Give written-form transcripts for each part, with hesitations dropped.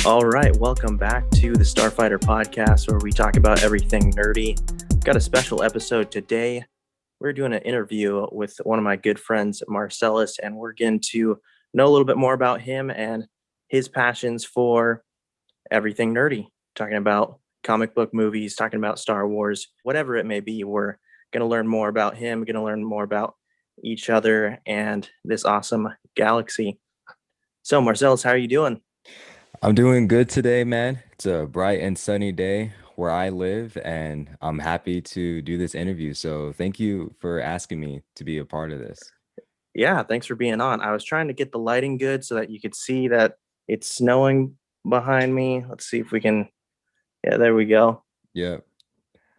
All right, welcome back to the Starfighter Podcast, where we talk about everything nerdy. Got a special episode today. We're doing an interview with one of my good friends, Marcellos, and we're getting to know a little bit more about him and his passions for everything nerdy. Talking about comic book movies, talking about Star Wars, whatever it may be. We're going to learn more about him, going to learn more about each other and this awesome galaxy. So, Marcellos, how are you doing? I'm doing good today, man. It's a bright and sunny day where I live, and I'm happy to do this interview. So, thank you for asking me to be a part of this. Yeah, thanks for being on. I was trying to get the lighting good so that you could see that it's snowing behind me. Let's see if we can. Yeah, there we go. Yeah,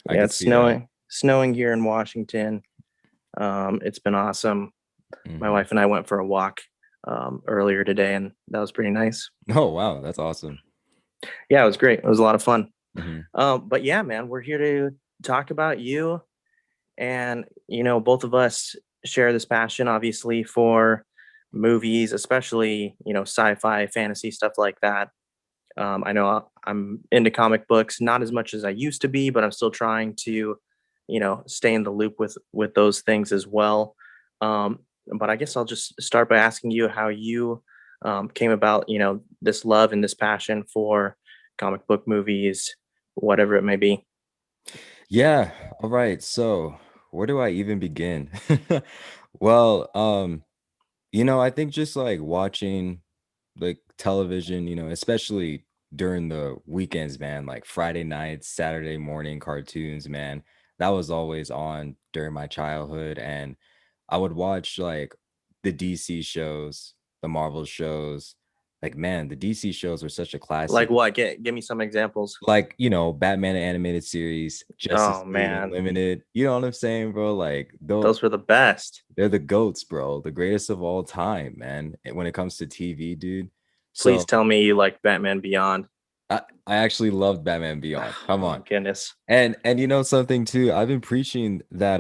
I Yeah, could it's see that. snowing here in Washington. It's been awesome. My Hmm. wife and I went for a walk earlier today, and that was pretty nice. Oh, wow, that's awesome. Yeah, it was great. It was a lot of fun. Hmm. But yeah, man, we're here to talk about you. And, both of us share this passion, obviously, for movies, especially, sci-fi, fantasy, stuff like that. I know I'm into comic books, not as much as I used to be, but I'm still trying to, stay in the loop with those things as well. Um, but I guess I'll just start by asking you how you came about, this love and this passion for comic book movies, whatever it may be. Yeah, all right. So, where do I even begin? Well, I think just like watching like television, especially during the weekends, man, like Friday nights, Saturday morning cartoons, man, that was always on during my childhood. And I would watch like the DC shows, the Marvel shows. Like, man, the DC shows were such a Like classic. what? Give me some examples. Like, Batman animated series, Oh Justice League man, Unlimited. You know what I'm saying, bro? Like, though those were the best. they're the goats, bro. The greatest of all time, man. When it comes to TV, dude. Please So tell me you like Batman Beyond. I actually loved Batman Beyond. Come Oh on. my goodness. And you know something too, I've been preaching that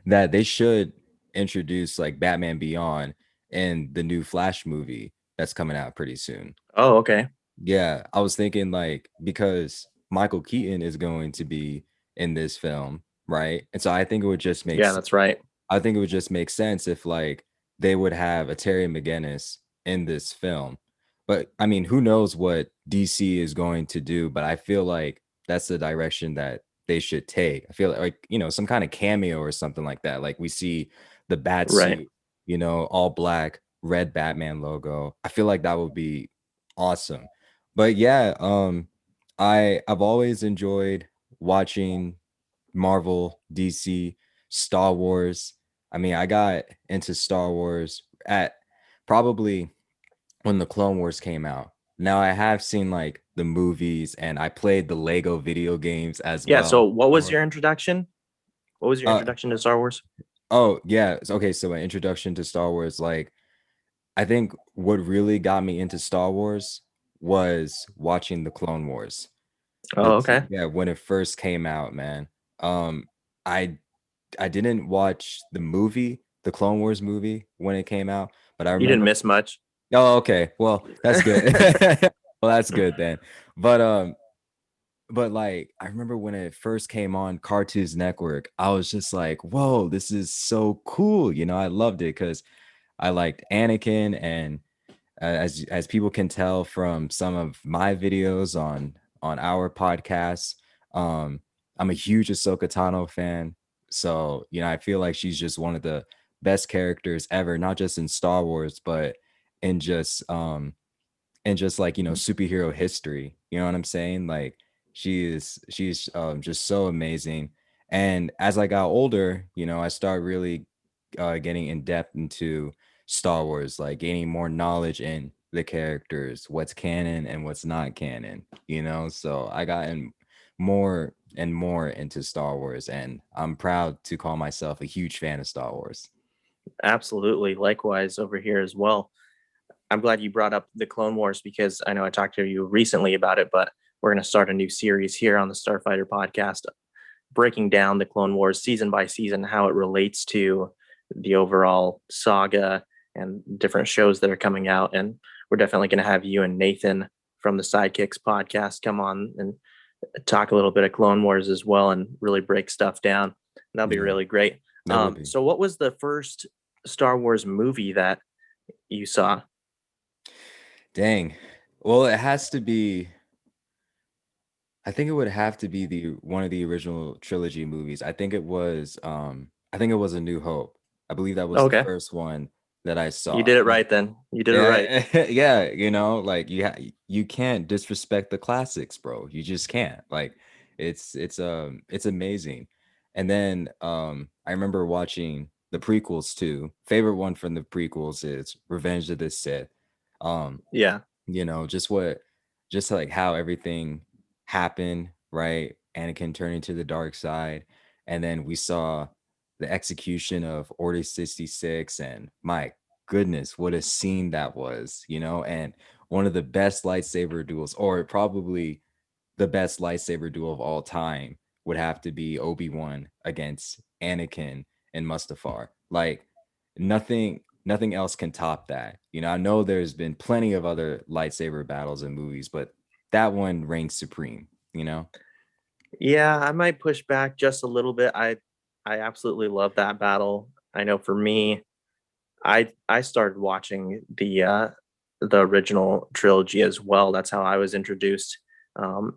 that they should introduce like Batman Beyond in the new Flash movie that's coming out pretty soon. Oh, okay. Yeah, I was thinking like because Michael Keaton is going to be in this film, right? And so I think it would just make Yeah, that's right. I think it would just make sense if like they would have a Terry McGinnis in this film. But I mean, who knows what DC is going to do, but I feel like that's the direction that they should take. I feel like, some kind of cameo or something like that. Like we see the bat Right. suit, all black, red Batman logo. I feel like that would be awesome. But yeah, I've always enjoyed watching Marvel, DC, Star Wars. I mean, I got into Star Wars at probably when the Clone Wars came out. Now I have seen like the movies and I played the Lego video games as Yeah, so well. what was Or your introduction? What was your uh introduction to Star Wars? oh yeah, okay, so my introduction to Star Wars, like I think what really got me into Star Wars was watching the Clone Wars. Oh, 'Cause, okay. yeah, when it first came out, man. I I didn't watch the movie, the Clone Wars movie when it came out, but I You didn't remember. miss much. Oh, okay. Well, that's good. Well, that's good then. But like I remember when it first came on Cartoons Network, I was just like, "Whoa, this is so cool." I loved it because I liked Anakin, and as people can tell from some of my videos on our podcast, um, I'm a huge Ahsoka Tano fan. So I feel like she's just one of the best characters ever, not just in Star Wars, but in just like superhero history. You know what I'm saying? Like she's just so amazing. And as I got older, I started really getting in depth into Star Wars, like gaining more knowledge in the characters, what's canon and what's not canon. So I got in more and more into Star Wars, and I'm proud to call myself a huge fan of Star Wars. Absolutely. Likewise over here as well. I'm glad you brought up the Clone Wars because I know I talked to you recently about it, but we're going to start a new series here on the Starfighter podcast, breaking down the Clone Wars season by season, how it relates to the overall saga and different shows that are coming out. And we're definitely going to have you and Nathan from the Sidekicks podcast come on and talk a little bit of Clone Wars as well and really break stuff down. That'll be Yeah, really great. that would be. So what was the first Star Wars movie that you saw? Dang. Well, it has to be. I think it would have to be the one of the original trilogy movies. I think it was A New Hope. I believe that was the Okay, first one that I you saw. did it right then. You did it right. Yeah, yeah, like you can't disrespect the classics, bro. You just can't. Like it's amazing. And then I remember watching the prequels too. Favorite one from the prequels is Revenge of the Sith. Um Yeah, just like how everything happened, right? Anakin turning to the dark side, and then we saw the execution of Order 66, and my goodness, what a scene that was, and one of the best lightsaber duels, or probably the best lightsaber duel of all time, would have to be Obi-Wan against Anakin and Mustafar. Like nothing else can top that. I know there's been plenty of other lightsaber battles in movies, but that one reigns supreme, you know? yeah, I might push back just a little bit. I absolutely love that battle. I know for me, I started watching the original trilogy as well. That's how I was introduced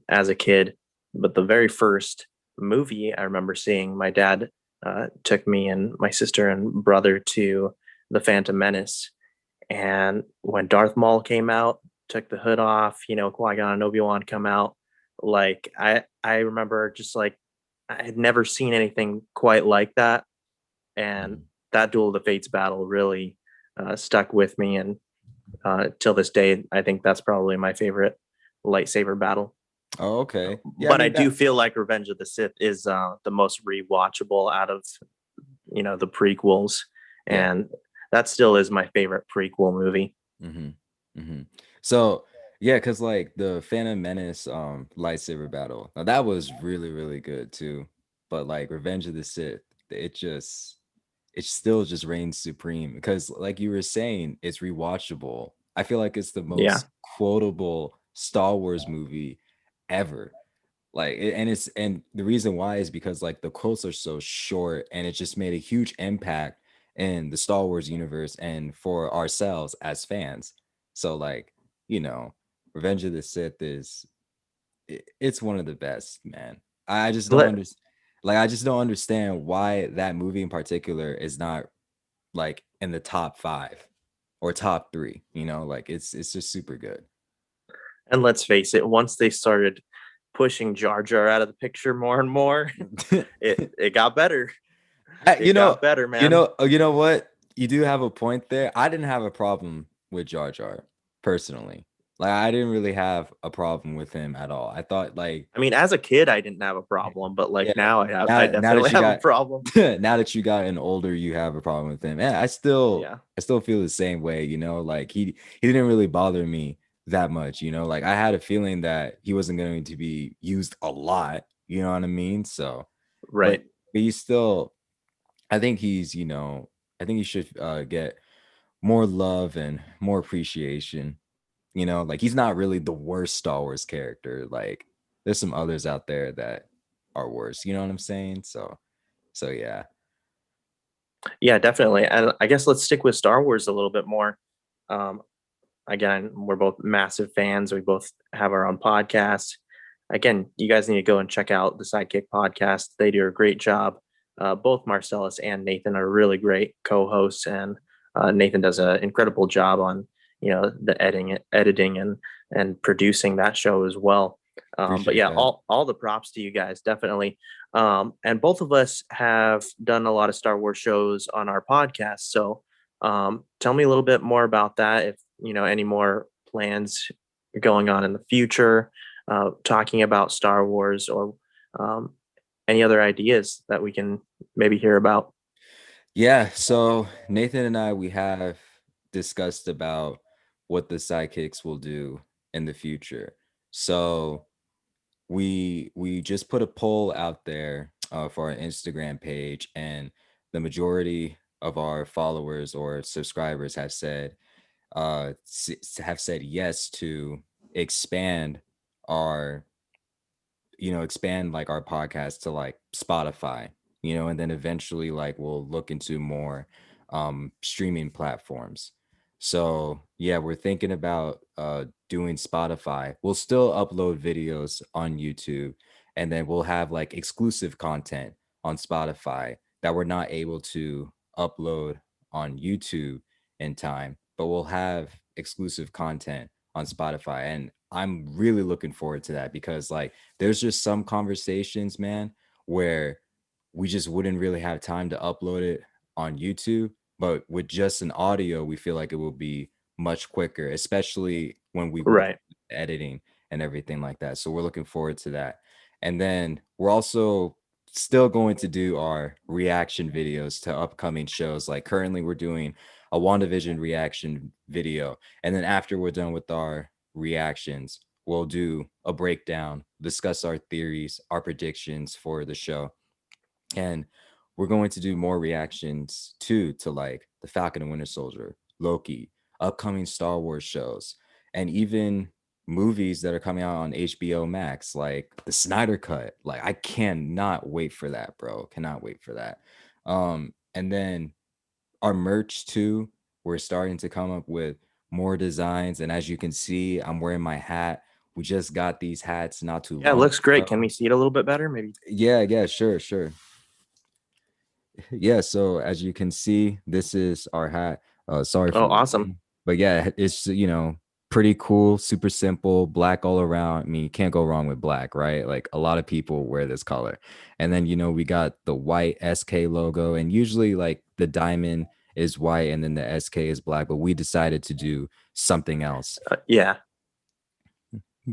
as a kid. But the very first movie I remember seeing, my dad took me and my sister and brother to the Phantom Menace, and when Darth Maul came out, took the hood off, Qui Gon and Obi Wan come out. Like I remember just like I had never seen anything quite like that, and Mhm. that Duel of the Fates battle really stuck with me, and till this day, I think that's probably my favorite lightsaber battle. Oh, okay. Yeah, I But I mean do that. feel like Revenge of the Sith is the most rewatchable out of the prequels, Yeah. and that still is my favorite prequel movie. hmm hmm So yeah, because like the Phantom Menace lightsaber battle, now that was really, really good too. But like Revenge of the Sith, it still just reigns supreme because like you were saying, it's rewatchable. I feel like it's the Yeah, most quotable Star Wars movie ever. Like and the reason why is because like the quotes are so short, and it just made a huge impact in the Star Wars universe and for ourselves as fans. So like, you know, Revenge of the Sith it's one of the best, man. I just don't let understand. Like I just don't understand why that movie in particular is not like in the top 5 or top 3, like it's just super good. and let's face it, once they started pushing Jar Jar out of the picture more and more, it got better. I- you It know, got better, man. you know what? You do have a point there. I didn't have a problem with Jar Jar personally. Like I didn't really have a problem with him at all. I thought like, I mean, as a kid, I didn't have a problem, but like yeah, now, I now definitely that you have a got problem. now that you gotten older, you have a problem with him. And Yeah, I still feel the same way, like he didn't really bother me that much, Like I had a feeling that he wasn't going to be used a lot, you know what I mean? So, but right. but he's still I think I think he should get more love and more appreciation. Like he's not really the worst Star Wars character. Like there's some others out there that are worse. You know what I'm saying? So yeah. Yeah, definitely. And I guess let's stick with Star Wars a little bit more. Um, Again, we're both massive fans. We both have our own podcast. Again, you guys need to go and check out the Sidekick Podcast. They do a great job. Both Marcellus and Nathan are really great co-hosts, and Nathan does an incredible job on the editing and producing that show as well. But Appreciate yeah, that. all the props to you guys, definitely. And both of us have done a lot of Star Wars shows on our podcast. So tell me a little bit more about that. If any more plans going on in the future, talking about Star Wars, or um, any other ideas that we can maybe hear about. Yeah, so Nathan and I we have discussed about what the sidekicks will do in the future. So we just put a poll out there for our Instagram page, and the majority of our followers or subscribers have said yes to expand our expand like our podcast to like Spotify, and then eventually like we'll look into more streaming platforms. So yeah, we're thinking about doing Spotify. We'll still upload videos on YouTube, and then we'll have like exclusive content on Spotify that we're not able to upload on YouTube in time, but we'll have exclusive content on Spotify. And I'm really looking forward to that because like there's just some conversations, man, where we just wouldn't really have time to upload it on YouTube. But with just an audio, we feel like it will be much quicker, especially when we work Right. editing and everything like that. So we're looking forward to that. And then we're also still going to do our reaction videos to upcoming shows. Like currently we're doing a WandaVision reaction video. And then after we're done with our reactions, we'll do a breakdown, discuss our theories, our predictions for the show. And we're going to do more reactions too to like the Falcon and Winter Soldier, Loki, upcoming Star Wars shows, and even movies that are coming out on HBO Max, like the Snyder Cut. Like I cannot wait for that, bro. Cannot wait for that. And then our merch too. We're starting to come up with more designs, and as you can see, I'm wearing my hat. We just got these hats not too Yeah, it long looks great. Can ago. we see it a little bit better? Maybe. Yeah, sure, sure. Yeah, so as you can see, this is our hat. Sorry Oh, for awesome. losing. But yeah, it's pretty cool, super simple, black all around. I mean, you can't go wrong with black, right? Like a lot of people wear this color. And then we got the white SK logo, and usually like the diamond is white and then the SK is black, but we decided to do something else. Yeah,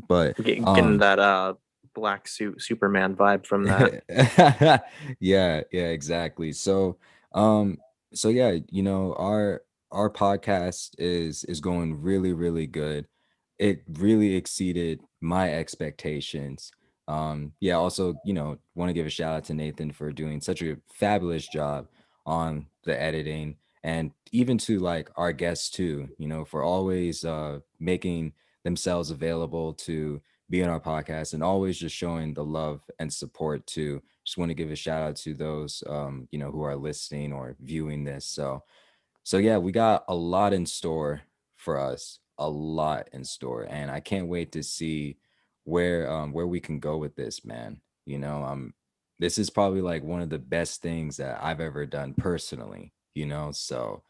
But getting that black suit Superman vibe from that. yeah, exactly. So um yeah, our podcast is going really, really good. It really exceeded my expectations. Yeah, also, want to give a shout out to Nathan for doing such a fabulous job on the editing, and even to like our guests too, for always making themselves available to be on our podcast and always just showing the love and support too. Just want to give a shout out to those who are listening or viewing this. So yeah, we got a lot in store for us, a lot in store, and I can't wait to see where we can go with this, man. This is probably like one of the best things that I've ever done personally, so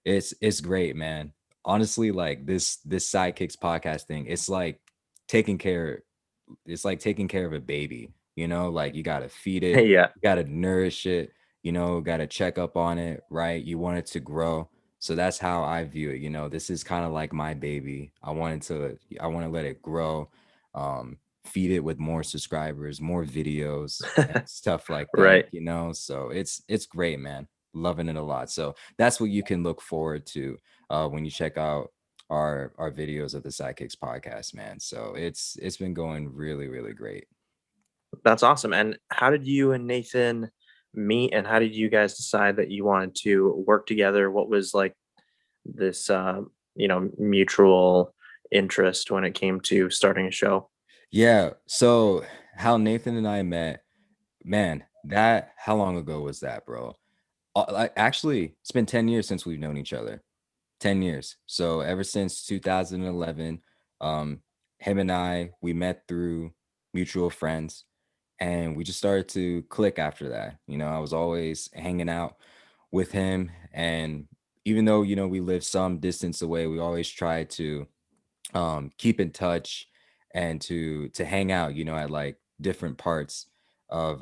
it's great, man. Honestly, like this Sidekicks podcast thing, taking care it's like taking care of a baby, like you got to feed it, Yeah, you got to nourish it, got to check up on it, right? You want it to grow. So that's how I view it. This is kind of like my baby. I want to let it grow, feed it with more subscribers, more videos and stuff like that, right. so it's great, man. Loving it a lot. So that's what you can look forward to when you check out our videos of the Sidekicks podcast, man. So it's been going really, really great. That's awesome. And how did you and Nathan meet, and how did you guys decide that you wanted to work together? What was like this, mutual interest when it came to starting a show? Yeah. So how Nathan and I met, man, that how long ago was that, bro? Like actually, it's been 10 years since we've known each other. 10 years. So ever since 2011, um, him and we met through mutual friends, and we just started to click after that. I was always hanging out with him, and even though, we live some distance away, we always try to keep in touch and to hang out, at like different parts of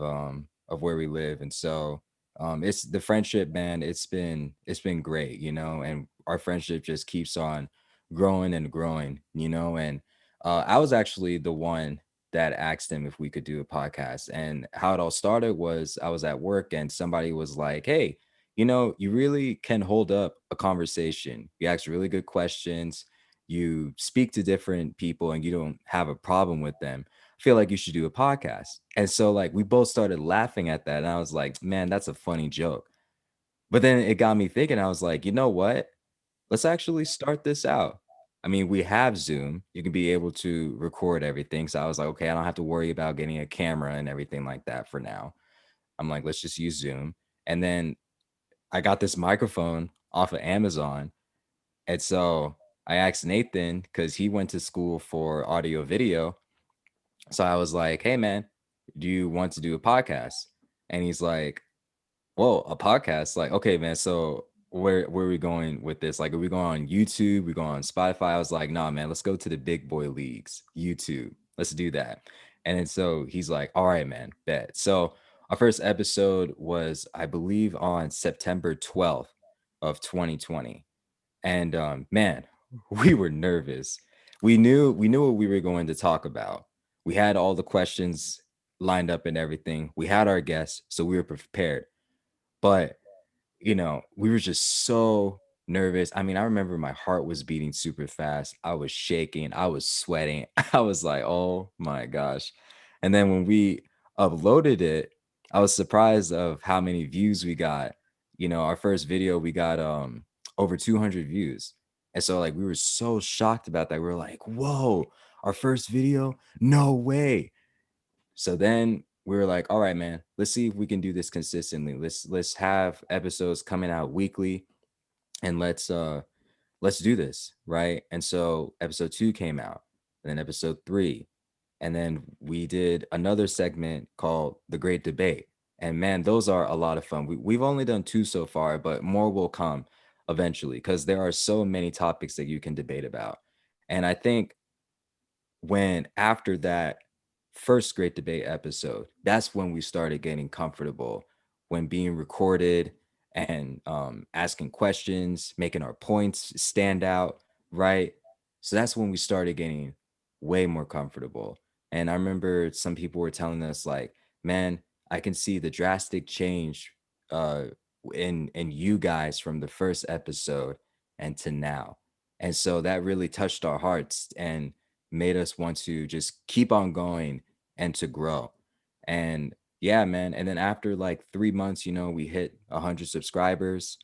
where we live. And so it's the friendship, man. It's been great, and our friendship just keeps on growing and growing, and I was actually the one that asked him if we could do a podcast. And how it all started was I was at work and somebody was like, hey, you really can hold up a conversation. You ask really good questions, you speak to different people, and you don't have a problem with them. I feel like you should do a podcast. And so like we both started laughing at that. And I was like, man, that's a funny joke. But then it got me thinking, I was like, you know what? Let's actually start this out. I mean, we have Zoom. You can be able to record everything. So I was like, okay, I don't have to worry about getting a camera and everything like that for now. I'm like, let's just use Zoom. And then I got this microphone off of Amazon. And so I asked Nathan, because he went to school for audio video. So I was like, hey, man, do you want to do a podcast? And he's like, whoa, a podcast? Like, okay, man. So where are we going with this? Like, are we going on YouTube? We going on Spotify? I was like, nah, man, let's go to the big boy leagues, YouTube. Let's do that. And then so he's like, all right, man, bet. So our first episode was, I believe, on September 12th of 2020. And man, we were nervous. We knew what we were going to talk about. We had all the questions lined up and everything. We had our guests, so we were prepared. But we were just so nervous. I mean, I remember my heart was beating super fast. I was shaking. I was sweating. I was like, oh my gosh. And then when we uploaded it, I was surprised of how many views we got. Our first video, we got over 200 views. And so like we were so shocked about that. We were like, whoa, our first video? No way. So then we were like, all right, man, let's see if we can do this consistently. Let's have episodes coming out weekly, and let's do this, right? And so episode 2 came out, and then episode 3, and then we did another segment called The Great Debate. And man, those are a lot of fun. We've only done 2 so far, but more will come eventually, because there are so many topics that you can debate about. And I think when after that first great debate episode, that's when we started getting comfortable, when being recorded and asking questions, making our points stand out, right? So that's when we started getting way more comfortable. And I remember some people were telling us like, man, I can see the drastic change uh in you guys from the first episode and to now. And so that really touched our hearts and made us want to just keep on going and to grow. And yeah, man. And then after like 3 months, we hit 100 subscribers,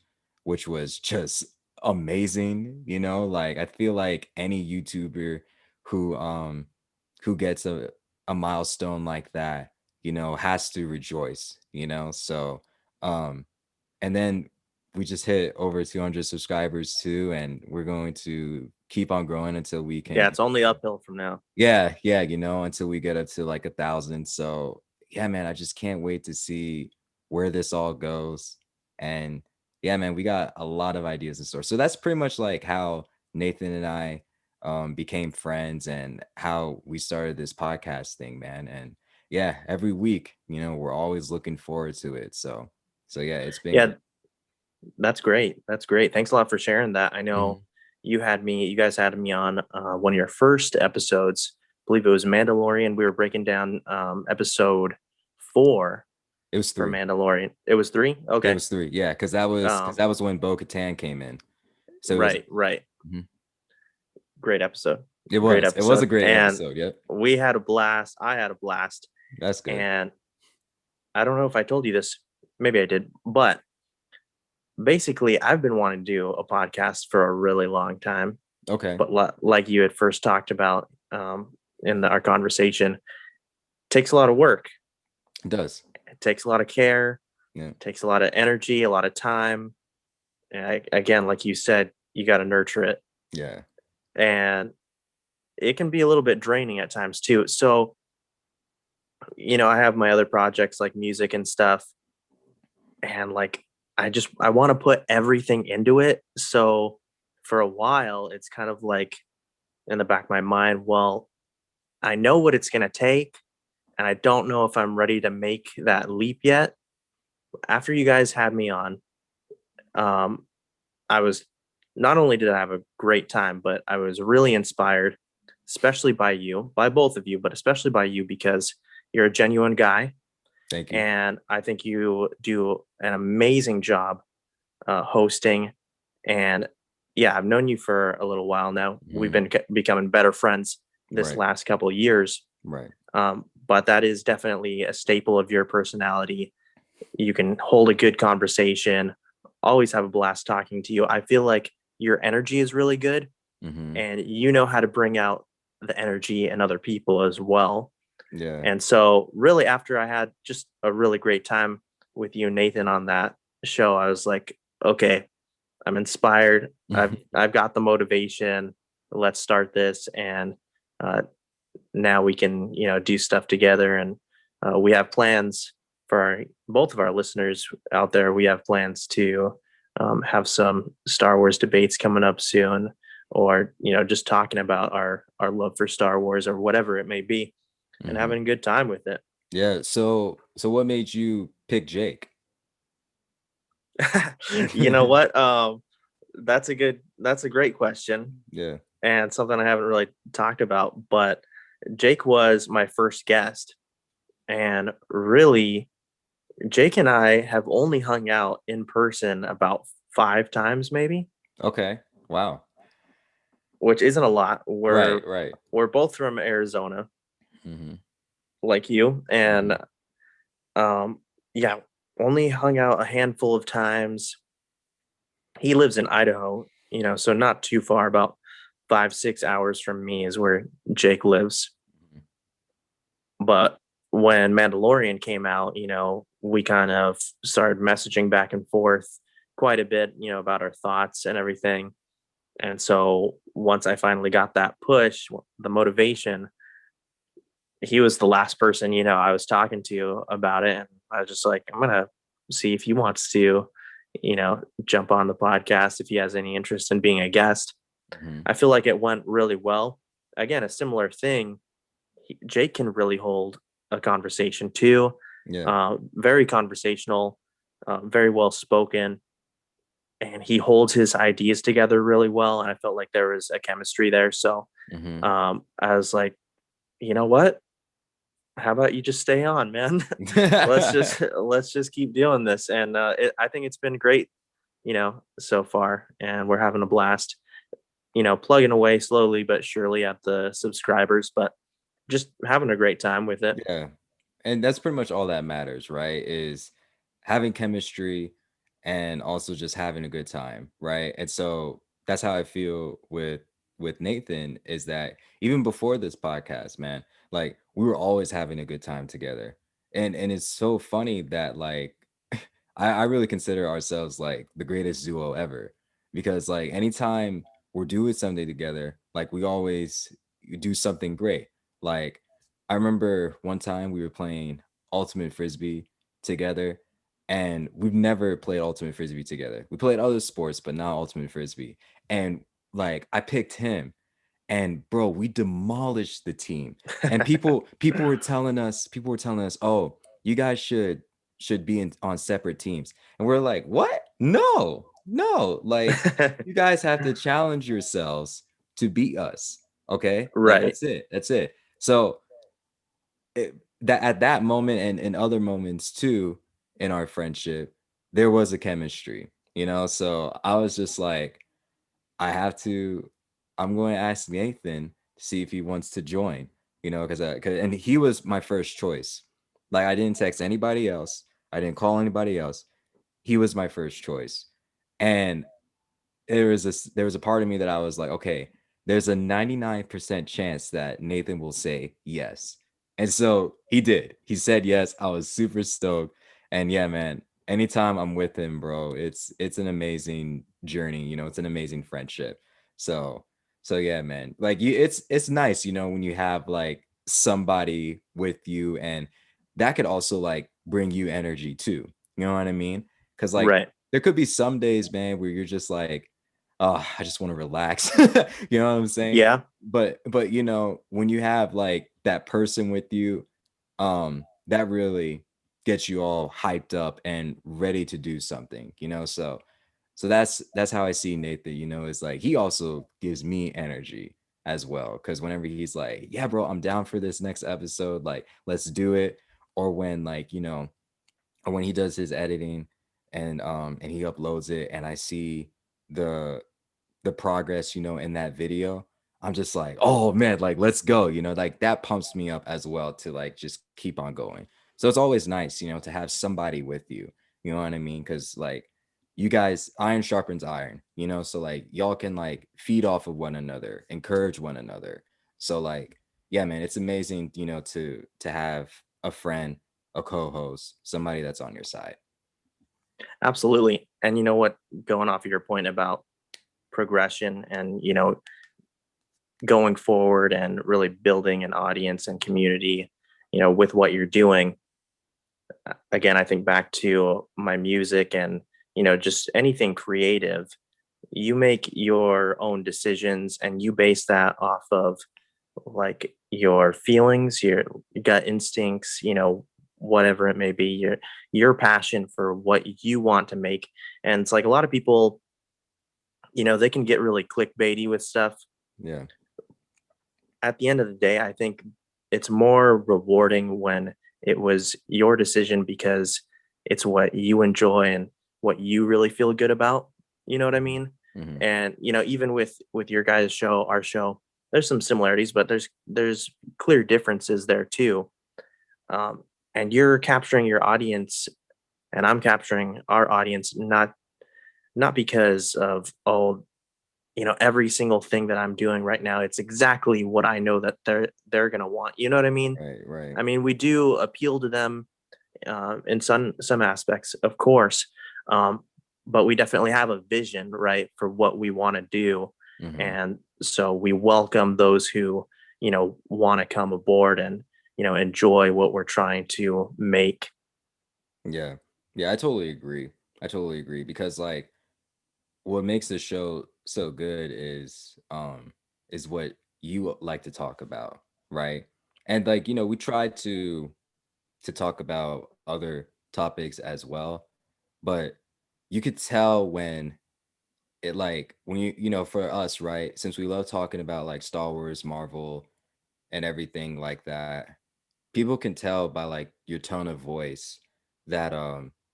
which was just amazing. Like I feel like any YouTuber who gets a milestone like that, has to rejoice. So and then we just hit over 200 subscribers too, and we're going to keep on growing until we Yeah, can. it's only uphill from now. Yeah, until we get up to like 1,000. So yeah, man, I just can't wait to see where this all goes. And yeah, man, we got a lot of ideas in store. So that's pretty much like how Nathan and I became friends and how we started this podcast thing, man. And yeah, every week, we're always looking forward to it. So yeah, it's been Yeah, great. that's great. That's great. Thanks a lot for sharing that. I know Mhm. you guys had me on one of your first episodes. I believe it was Mandalorian. We were breaking down episode 4 It was for 3. Mandalorian. It was 3? It Okay. was 3. Yeah, because Um, that was when Bo-Katan came in. So it was. right. Mhm. Great episode. It Great was. It was a episode. great And episode. Yep. we had a blast. I had a blast. That's good. And I don't know if I told you this. Maybe I did. But basically, I've been wanting to do a podcast for a really long time. Okay. But like you had first talked about in our conversation, takes a lot of work. It does. It takes a lot of care. Yeah. It takes a lot of energy, a lot of time. And again, like you said, you got to nurture it. Yeah. And it can be a little bit draining at times too. So, I have my other projects like music and stuff. And like, I want to put everything into it. So for a while, it's kind of like in the back of my mind, well, I know what it's going to take. And I don't know if I'm ready to make that leap yet. After you guys had me on, um, I was not only did I have a great time, but I was really inspired, especially by you, by both of you, but especially by you because you're a genuine guy. Thank you. And I think you do an amazing job hosting. And yeah, I've known you for a little while now. We've been becoming better friends this Right. last couple of years. Right. But that is definitely a staple of your personality. You can hold a good conversation, always have a blast talking to you. I feel like your energy is really good. Mm-hmm. and you know how to bring out the energy in other people as well. Yeah. And so really after I had just a really great time with you, Nathan, on that show, I was like, okay, I'm inspired. I've got the motivation. Let's start this, and uh, now we can do stuff together. And we have plans for both of our listeners out there. We have plans to have some Star Wars debates coming up soon, or just talking about our love for Star Wars or whatever it may be, and Mm-hmm. having a good time with it. Yeah. So what made you pick Jake? You know what? That's a great question, Yeah. and something I haven't really talked about. But Jake was my first guest, and really, Jake and I have only hung out in person about 5 times, maybe, Okay. Wow. which isn't a lot. Right. We're Right. we're both from Arizona, Mm-hmm. like you, Mm-hmm. and um, yeah, only hung out a handful of times. He lives in Idaho, so not too far, about 5-6 hours from me is where Jake lives. But when Mandalorian came out, we kind of started messaging back and forth quite a bit, about our thoughts and everything. And so once I finally got that push, the motivation, he was the last person, I was talking to about it. And I was just like, I'm going to see if he wants to, jump on the podcast, if he has any interest in being a guest. Mm-hmm. I feel like it went really well. Again, a similar thing. Jake can really hold a conversation too. Yeah. Very conversational, very well spoken, and he holds his ideas together really well. And I felt like there was a chemistry there. So Mm-hmm. I was like, you know what? How about you just stay on, man? let's just keep doing this. And I think it's been great, so far, and we're having a blast. Plugging away slowly but surely at the subscribers, but just having a great time with it. Yeah. And that's pretty much all that matters, right? Is having chemistry and also just having a good time, right? And so that's how I feel with Nathan, is that even before this podcast, man, like we were always having a good time together. And it's so funny that like I really consider ourselves like the greatest duo ever, because like anytime we're doing something together, like we always do something great. Like I remember one time we were playing Ultimate Frisbee together, and we've never played Ultimate Frisbee together. We played other sports, but not Ultimate Frisbee. And like I picked him, and bro, we demolished the team. And people were telling us, "Oh, you guys should be on separate teams." And we're like, "What? No. No. Like you guys have to challenge yourselves to beat us. Okay? Like Right. that's it. That's it." So that at that moment and in other moments too in our friendship, there was a chemistry, So I was just like, I have to, I'm going to ask Nathan to see if he wants to join, and he was my first choice. Like I didn't text anybody else. I didn't call anybody else. He was my first choice. And there was a part of me that I was like, okay, there's a 99% chance that Nathan will say yes. And so he did. He said yes. I was super stoked. And yeah, man, anytime I'm with him, bro, it's an amazing journey, it's an amazing friendship. So so yeah, man. Like it's nice, when you have like somebody with you, and that could also like bring you energy too. You know what I mean? Cuz like Right. there could be some days, man, where you're just like, oh, I just want to relax. You know what I'm saying? Yeah. But when you have like that person with you, that really gets you all hyped up and ready to do something, so that's how I see Nathan, is like he also gives me energy as well. Cause whenever he's like, yeah, bro, I'm down for this next episode, like let's do it. Or when like, or when he does his editing and he uploads it and I see the the progress, in that video, I'm just like, oh man, like let's go, like that pumps me up as well to like just keep on going. So it's always nice, to have somebody with you, you know what I mean? Because like you guys, iron sharpens iron, you know, so like y'all can like feed off of one another, encourage one another. So like, yeah, man, it's amazing, you know, to have a friend, a co-host, somebody that's on your side. Absolutely. And you know what, going off of your point about progression and, going forward and really building an audience and community, with what you're doing. Again, I think back to my music and, just anything creative. You make your own decisions and you base that off of like your feelings, your gut instincts, whatever it may be, your passion for what you want to make. And it's like a lot of people, they can get really clickbaity with stuff. Yeah. At the end of the day, I think it's more rewarding when it was your decision because it's what you enjoy and what you really feel good about. You know what I mean? Mm-hmm. And even with your guys' show, our show, there's some similarities, but there's clear differences there too. And you're capturing your audience, and I'm capturing our audience, not because of every single thing that I'm doing right now. It's exactly what I know that they're gonna want. You know what I mean? Right, right. I mean, we do appeal to them in some aspects, of course, but we definitely have a vision, right, for what we want to do, Mm-hmm. and so we welcome those who want to come aboard and enjoy what we're trying to make. Yeah. Yeah, I totally agree. I totally agree because like what makes the show so good is what you like to talk about, right? And like, you know, we try to talk about other topics as well, but you could tell when it like when you know, for us, right? Since we love talking about like Star Wars, Marvel, and everything like that, people can tell by like your tone of voice that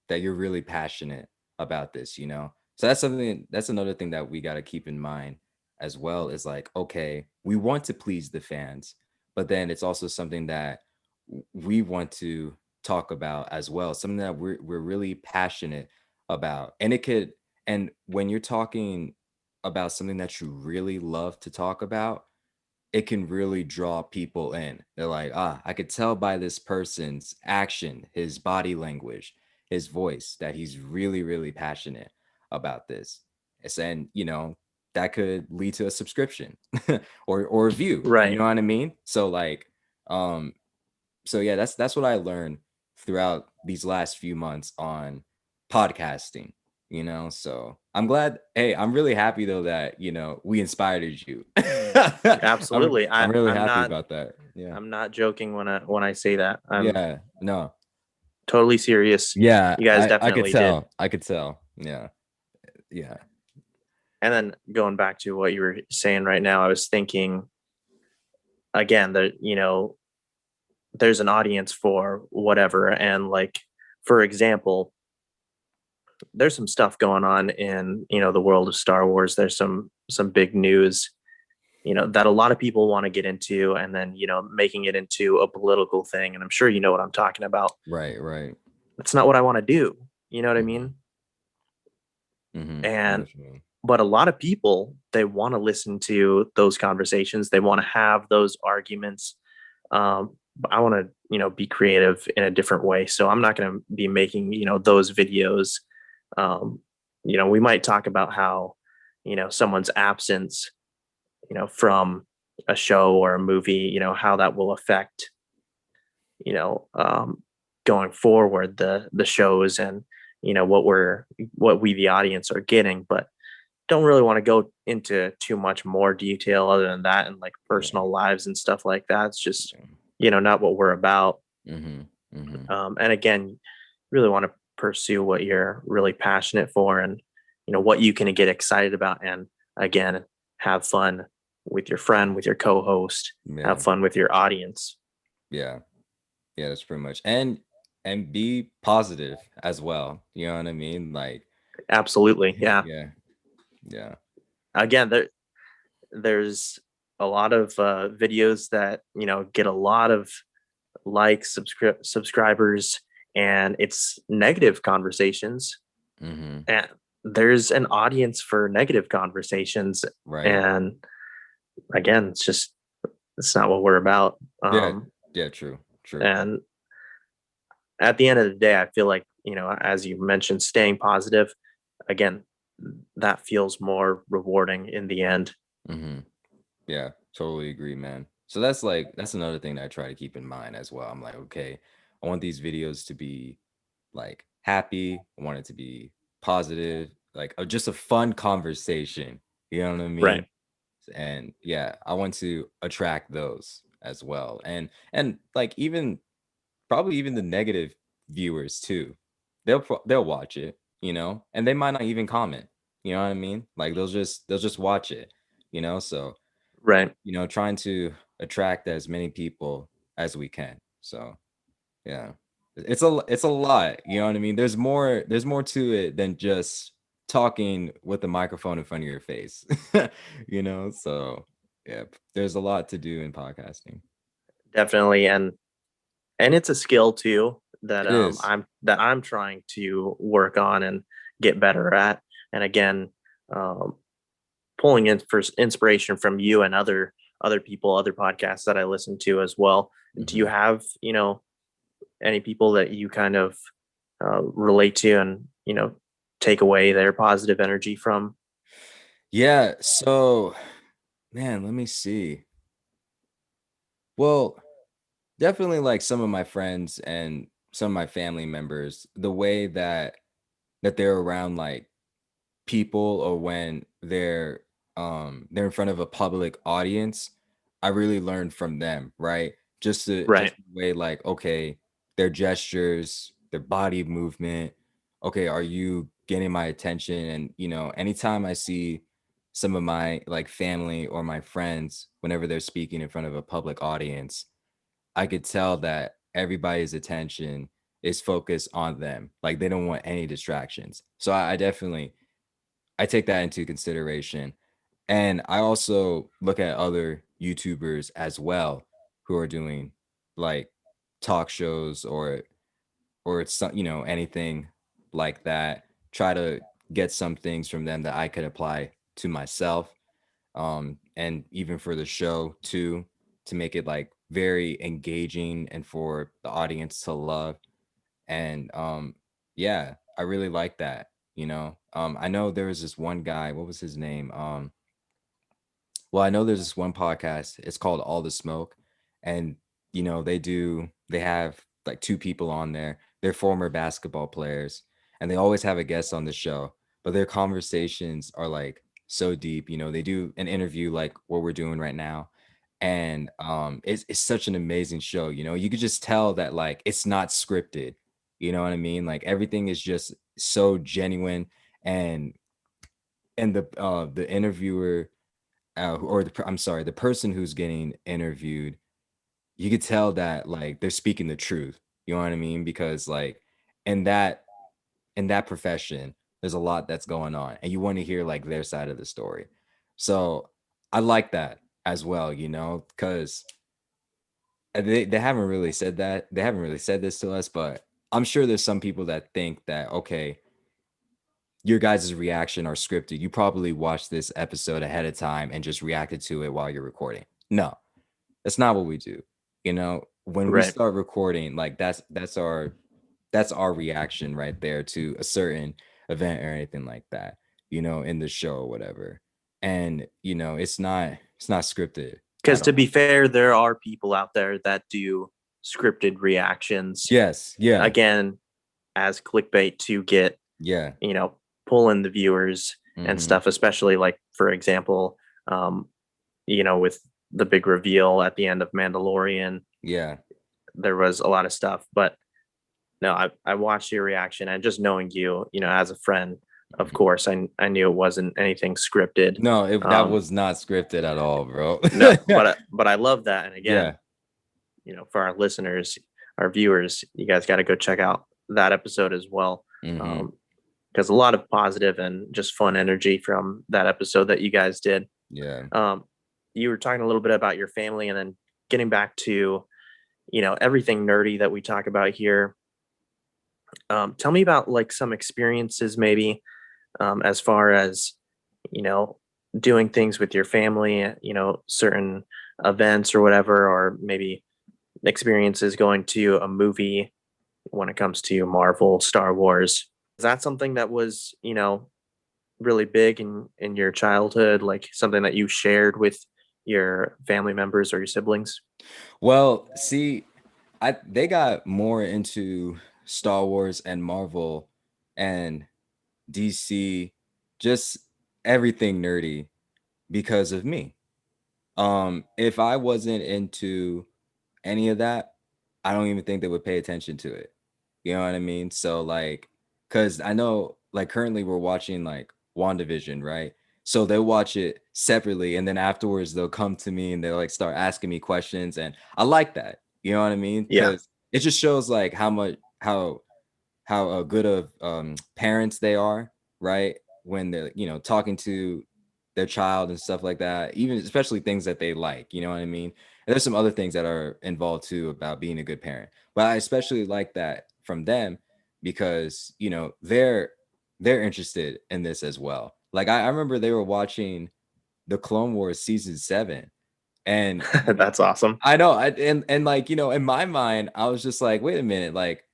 that you're really passionate about this, you know. So that's another thing that we got to keep in mind as well, is like, okay, we want to please the fans, but then it's also something that we want to talk about as well, something that we're really passionate about. And it could, and when you're talking about something that you really love to talk about, it can really draw people in. They're like, I could tell by this person's action, his body language, his voice, that he's really, really passionate about this. And you know, that could lead to a subscription or a view. You Right. know what I mean? So like, um, so yeah, that's what I learned throughout these last few months on podcasting, you know. So I'm glad. Hey, I'm really happy though that, you know, we inspired you. I'm Absolutely. I'm really I'm happy not about that. Yeah. I'm not joking when I say that. I'm Yeah. No. totally serious. Yeah, You guys I could definitely did. tell. I could tell. Yeah. Yeah. And then going back to what you were saying right now, I was thinking again that there's an audience for whatever, and like, for example, there's some stuff going on in the world of Star Wars. There's some big news that a lot of people want to get into, and then making it into a political thing, and I'm sure you know what I'm talking about. Right, right. That's not what I want to do. You know what I Mm-hmm. mean? Mm-hmm. I know And what you mean. but a lot of people, they want to listen to those conversations, they want to have those arguments. But I want to be creative in a different way, so I'm not going to be making those videos. um, we might talk about how someone's absence from a show or a movie, how that will affect you know um, going forward the shows, and what we the audience are getting, but don't really want to go into too much more detail other than that, and like Yeah. personal lives and stuff like that. It's just Yeah. not what we're about. Mm-hmm. Mm-hmm. And again, really want to pursue what you're really passionate for, and what you can get excited about, and again, have fun with your friend, with your co-host, have Yeah. fun with your audience. Yeah. Yeah, that's pretty much. And be positive as well. You know what I mean? Like, Absolutely, yeah. yeah. Yeah. Again, there's a lot of videos that get a lot of likes, subscribers, and it's negative conversations. Mm-hmm. And there's an audience for negative conversations. Right. And again, it's not what we're about. Yeah. Yeah. True. True. And at the end of the day, I feel like, as you mentioned, staying positive, again, that feels more rewarding in the end. Hmm. Yeah. Totally agree, man. So that's another thing that I try to keep in mind as well. I'm like, okay, I want these videos to be like happy. I want it to be positive, like just a fun conversation. You know what I Right. mean? And yeah, I want to attract those as well. And like even probably even the negative viewers too. They'll watch it, and they might not even comment. You know what I mean? Like they'll just watch it, So, Right. trying to attract as many people as we can. So, yeah. It's a lot, you know what I mean? There's more to it than just talking with a microphone in front of your face. So yeah, there's a lot to do in podcasting. Definitely. And it's a skill too that It is. I'm trying to work on and get better at. And again, um, pulling in for inspiration from you and other people, other podcasts that I listen to as well. Do you Mhm. have any people that you kind of relate to and take away their positive energy from? Yeah, so man, let me see. Well, definitely like some of my friends and some of my family members, the way that they're around like people or when they're in front of a public audience, I really learned from them, right? Just Right. the way like, okay, their gestures, their body movement, okay, are you getting my attention? And anytime I see some of my like family or my friends whenever they're speaking in front of a public audience, I could tell that everybody's attention is focused on them. Like they don't want any distractions. So I definitely I take that into consideration. And I also look at other YouTubers as well who are doing like talk shows or it's anything like that. Try to get some things from them that I could apply to myself. And even for the show too, to make it like very engaging and for the audience to love. And yeah, I really like that. I know there was this one guy, what was his name? Well, I know there's this one podcast. It's called All the Smoke, and they have like two people on there. They're former basketball players, and they always have a guest on the show. But their conversations are like so deep. They do an interview like what we're doing right now, and it's such an amazing show. You could just tell that like it's not scripted. You know what I mean? Like everything is just so genuine, and the interviewer I'm sorry, the person who's getting interviewed, you could tell that like they're speaking the truth. You know what I mean? Because like in that in that profession, there's a lot that's going on, and you want to hear like their side of the story. So I like that as well, because they haven't really said that. They haven't really said this to us, but I'm sure there's some people that think that okay, your guys' reaction are scripted. You probably watched this episode ahead of time and just reacted to it while you're recording. No, that's not what we do. When we Right. start recording, like that's our reaction right there to a certain event or anything like that, in the show or whatever. And it's not scripted Because at to be all. fair, there are people out there that do scripted reactions, Yes, yeah, again, as clickbait to get, yeah. you know, pull in the viewers and Hmm. stuff, especially like, for example, um, with the big reveal at the end of Mandalorian, Yeah. there was a lot of stuff. But no, I watched your reaction and just knowing you, as a friend, of Mhm. course, I knew it wasn't anything scripted. No, that Um, was not scripted at all, bro. no, but I love that. And again, Yeah. for our listeners, our viewers, you guys got to go check out that episode as well. Hmm. Um, because a lot of positive and just fun energy from that episode that you guys did. Yeah. Um, you were talking a little bit about your family and then getting back to, everything nerdy that we talk about here. Tell me about like some experiences maybe as far as, you know, doing things with your family, certain events or whatever, or maybe experiences going to a movie when it comes to Marvel, Star Wars. Is that something that was, really big in your childhood, like something that you shared with your family members or your siblings? Well, see, they got more into Star Wars and Marvel and DC, just everything nerdy because of me. If I wasn't into any of that, I don't even think they would pay attention to it. You know what I mean? So like, cause I know like currently we're watching like WandaVision, right? So they'll watch it separately and then afterwards they'll come to me and they'll like start asking me questions. And I like that. You know what I mean? Yeah. Cause it just shows like how good of parents they are, right? When they're talking to their child and stuff like that, even especially things that they like, you know what I mean? And there's some other things that are involved too about being a good parent, but I especially like that from them because they're interested in this as well. Like I remember they were watching the Clone Wars season 7, and That's awesome. I know, and like in my mind, I was just like, wait a minute, like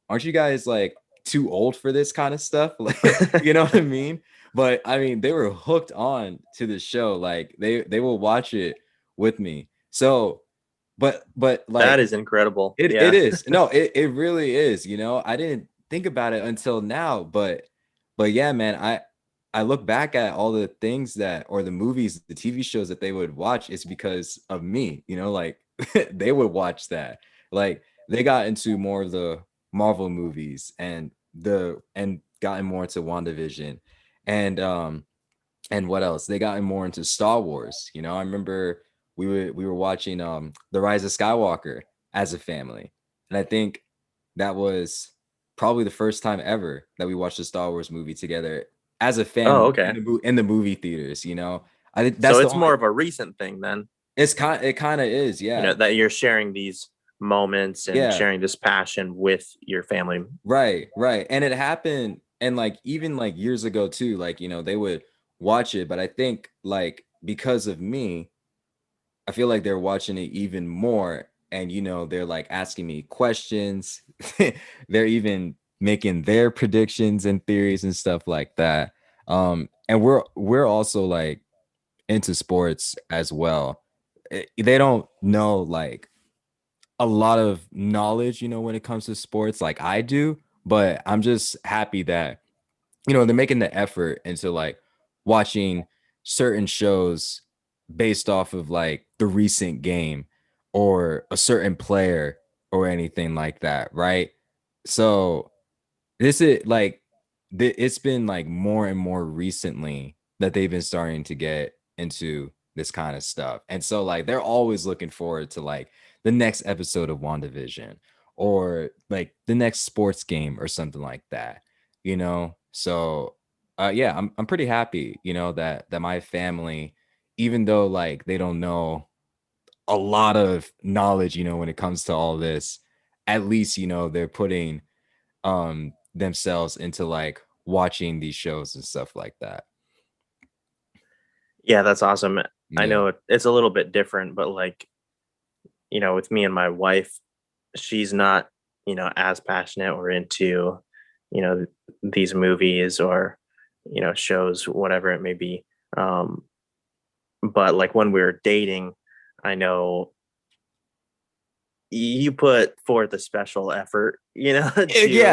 aren't you guys like too old for this kind of stuff? Like, you know what I mean? But I mean, they were hooked on to the show. Like they will watch it with me. So, but That like is incredible. it Yeah. is. No, it really is, I didn't think about it until now, but yeah, man, I look back at all the things that or the movies, the TV shows that they would watch, it's because of me, like they would watch that. Like they got into more of the Marvel movies and gotten more into WandaVision and and what else? They got more into Star Wars. I remember we were watching The Rise of Skywalker as a family. And I think that was probably the first time ever that we watched a Star Wars movie together as a Oh, family in okay. the movie theaters. I think So that's the it's only more of a recent thing then, it kind of is, yeah. that you're sharing these moments and Yeah. sharing this passion with your family. Right, right. And it happened and like even like years ago too, like they would watch it, but I think like because of me, I feel like they're watching it even more and they're like asking me questions. They're even making their predictions and theories and stuff like that. And we're also like into sports as well. They don't know like a lot of knowledge, when it comes to sports like I do, but I'm just happy that, they're making the effort into like watching certain shows based off of like the recent game or a certain player or anything like that, right? So this is like it's been like more and more recently that they've been starting to get into this kind of stuff. And so like they're always looking forward to like the next episode of WandaVision or like the next sports game or something like that. So yeah, I'm pretty happy, that my family, even though like they don't know a lot of knowledge, when it comes to all this, at least, they're putting themselves into like watching these shows and stuff like that. Yeah, that's awesome. I Yeah. know it's a little bit different, but like, with me and my wife, she's not, as passionate or into, you know, these movies or, shows, whatever it may be. Um, but like when we were dating, I know you put forth a special effort, to Yeah,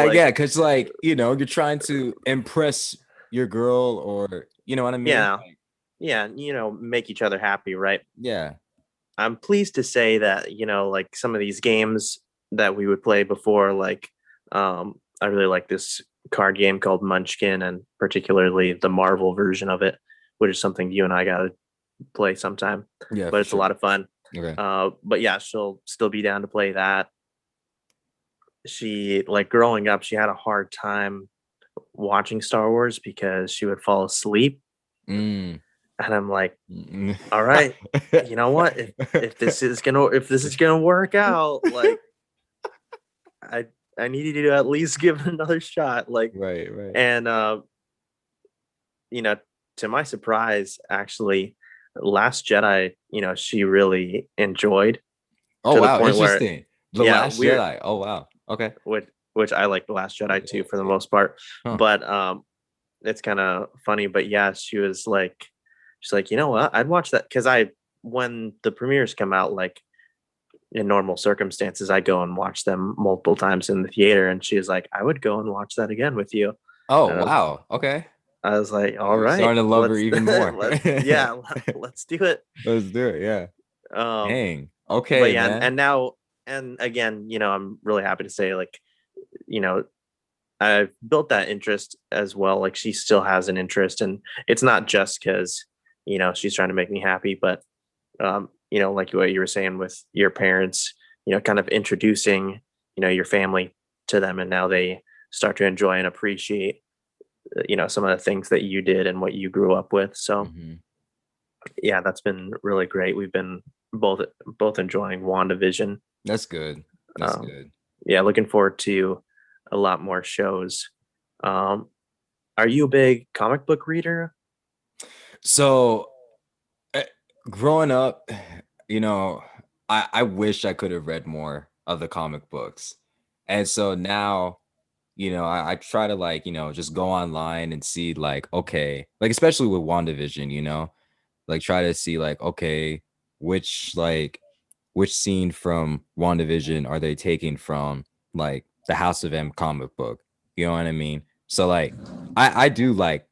like, yeah, because like, you're trying to impress your girl or you know what I mean? yeah, Like, yeah, make each other happy, right? yeah. I'm pleased to say that, like some of these games that we would play before, like, I really like this card game called Munchkin and particularly the Marvel version of it, which is something you and I got to play sometime, Yeah, but for it's a sure. lot of fun. Okay. But yeah, she'll still be down to play that. She, like, growing up, she had a hard time watching Star Wars because she would fall asleep. Mm. And I'm like, Mm. all right, you know what? If this is gonna work out, like, I I need you to at least give it another shot. Like, Right, right. and you know, to my surprise, actually, Last Jedi, she really enjoyed Oh to the wow, point where, interesting. The yeah, Last Jedi. Oh wow. Okay. which I like the Last Jedi too for the most part, Huh. but it's kind of funny. But yeah, she's like, you know what? I'd watch that because when the premieres come out, like in normal circumstances, I go and watch them multiple times in the theater, and she was like, I would go and watch that again with you. Oh And wow. Okay. I was like, all You're right, starting to love her let's even more. let's do it. Let's do it. Yeah. Um, Dang. but Okay, yeah, man. and now and again, I'm really happy to say, like, you know, I've built that interest as well. Like, she still has an interest, and it's not just because she's trying to make me happy, but like what you were saying with your parents, kind of introducing your family to them, and now they start to enjoy and appreciate some of the things that you did and what you grew up with. So Hmm. yeah, that's been really great. We've been both enjoying WandaVision. That's good. That's Um, good. yeah, looking forward to a lot more shows. Um, are you a big comic book reader? So eh, growing up, you know, I wish I could have read more of the comic books. And so now, I try to like, just go online and see like, okay, like especially with WandaVision, like try to see like, okay, which like which scene from WandaVision are they taking from like the House of M comic book? You know what I mean? So like I do like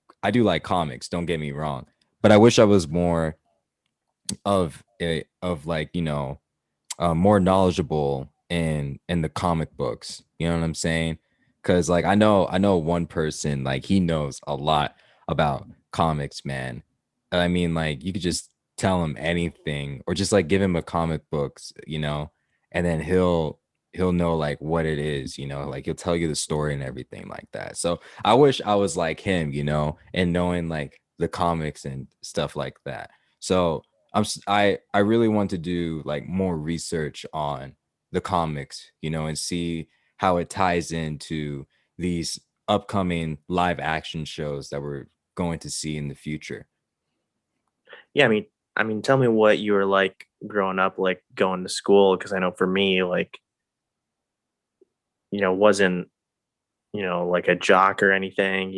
comics, don't get me wrong, but I wish I was more of like, more knowledgeable in the comic books. You know what I'm saying? Cause like I know one person, like he knows a lot about comics, man. I mean, like you could just tell him anything or just like give him a comic books, and then he'll know like what it is, like he'll tell you the story and everything like that. So I wish I was like him, and knowing like the comics and stuff like that. So I really want to do like more research on the comics, and see how it ties into these upcoming live action shows that we're going to see in the future. Yeah, I mean, tell me what you were like growing up, like going to school, because I know for me, like, wasn't like a jock or anything.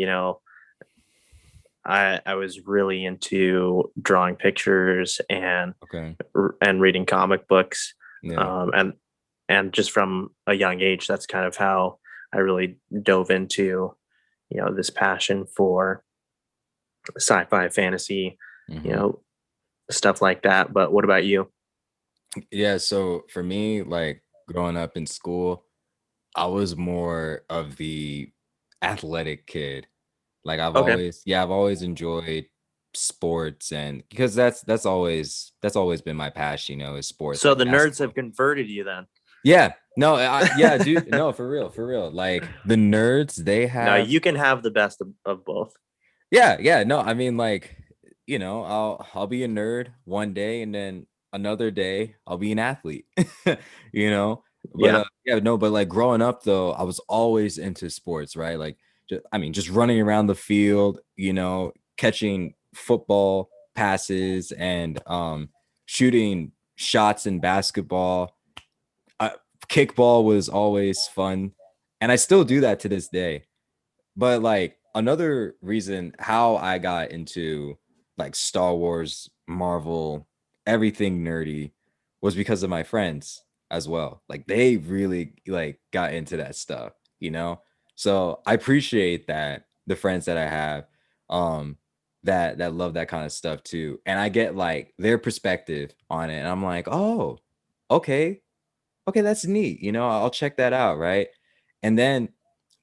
I was really into drawing pictures Okay. and reading comic books, Yeah. and just from a young age, that's kind of how I really dove into this passion for sci-fi, fantasy, you Hmm. know, stuff like that. But what about you? Yeah. So for me, like growing up in school, I was more of the athletic kid. Like Okay, I've always enjoyed sports, and because that's always been my passion, is sports so like the nerds basketball. have converted you then. Yeah. No, yeah, dude. No, for real, for real. Like the nerds, they No, have. you can have the best of both. Yeah, yeah. No, I mean, like, I'll be a nerd one day, and then another day I'll be an athlete. you know. But Yeah, yeah, no, but like growing up though, I was always into sports, right? Like, just running around the field, catching football passes and shooting shots in basketball. uh, Kickball was always fun, and I still do that to this day. But like another reason how I got into like Star Wars, Marvel, everything nerdy was because of my friends as well. Like they really like got into that stuff. So I appreciate that the friends that I have that love that kind of stuff too. And I get like their perspective on it. And I'm like, oh, okay, okay, that's neat. I'll check that out, right? And then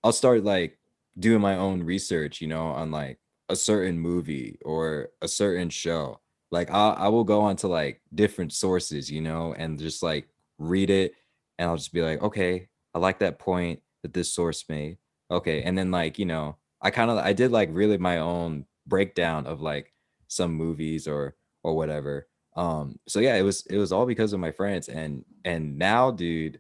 I'll start like doing my own research, on like a certain movie or a certain show. Like I will go onto like different sources, and just like read it, and I'll just be like, okay, I like that point that this source made. Okay, and then like I did like really my own breakdown of like some movies or whatever. So yeah, it was all because of my friends, and now, dude,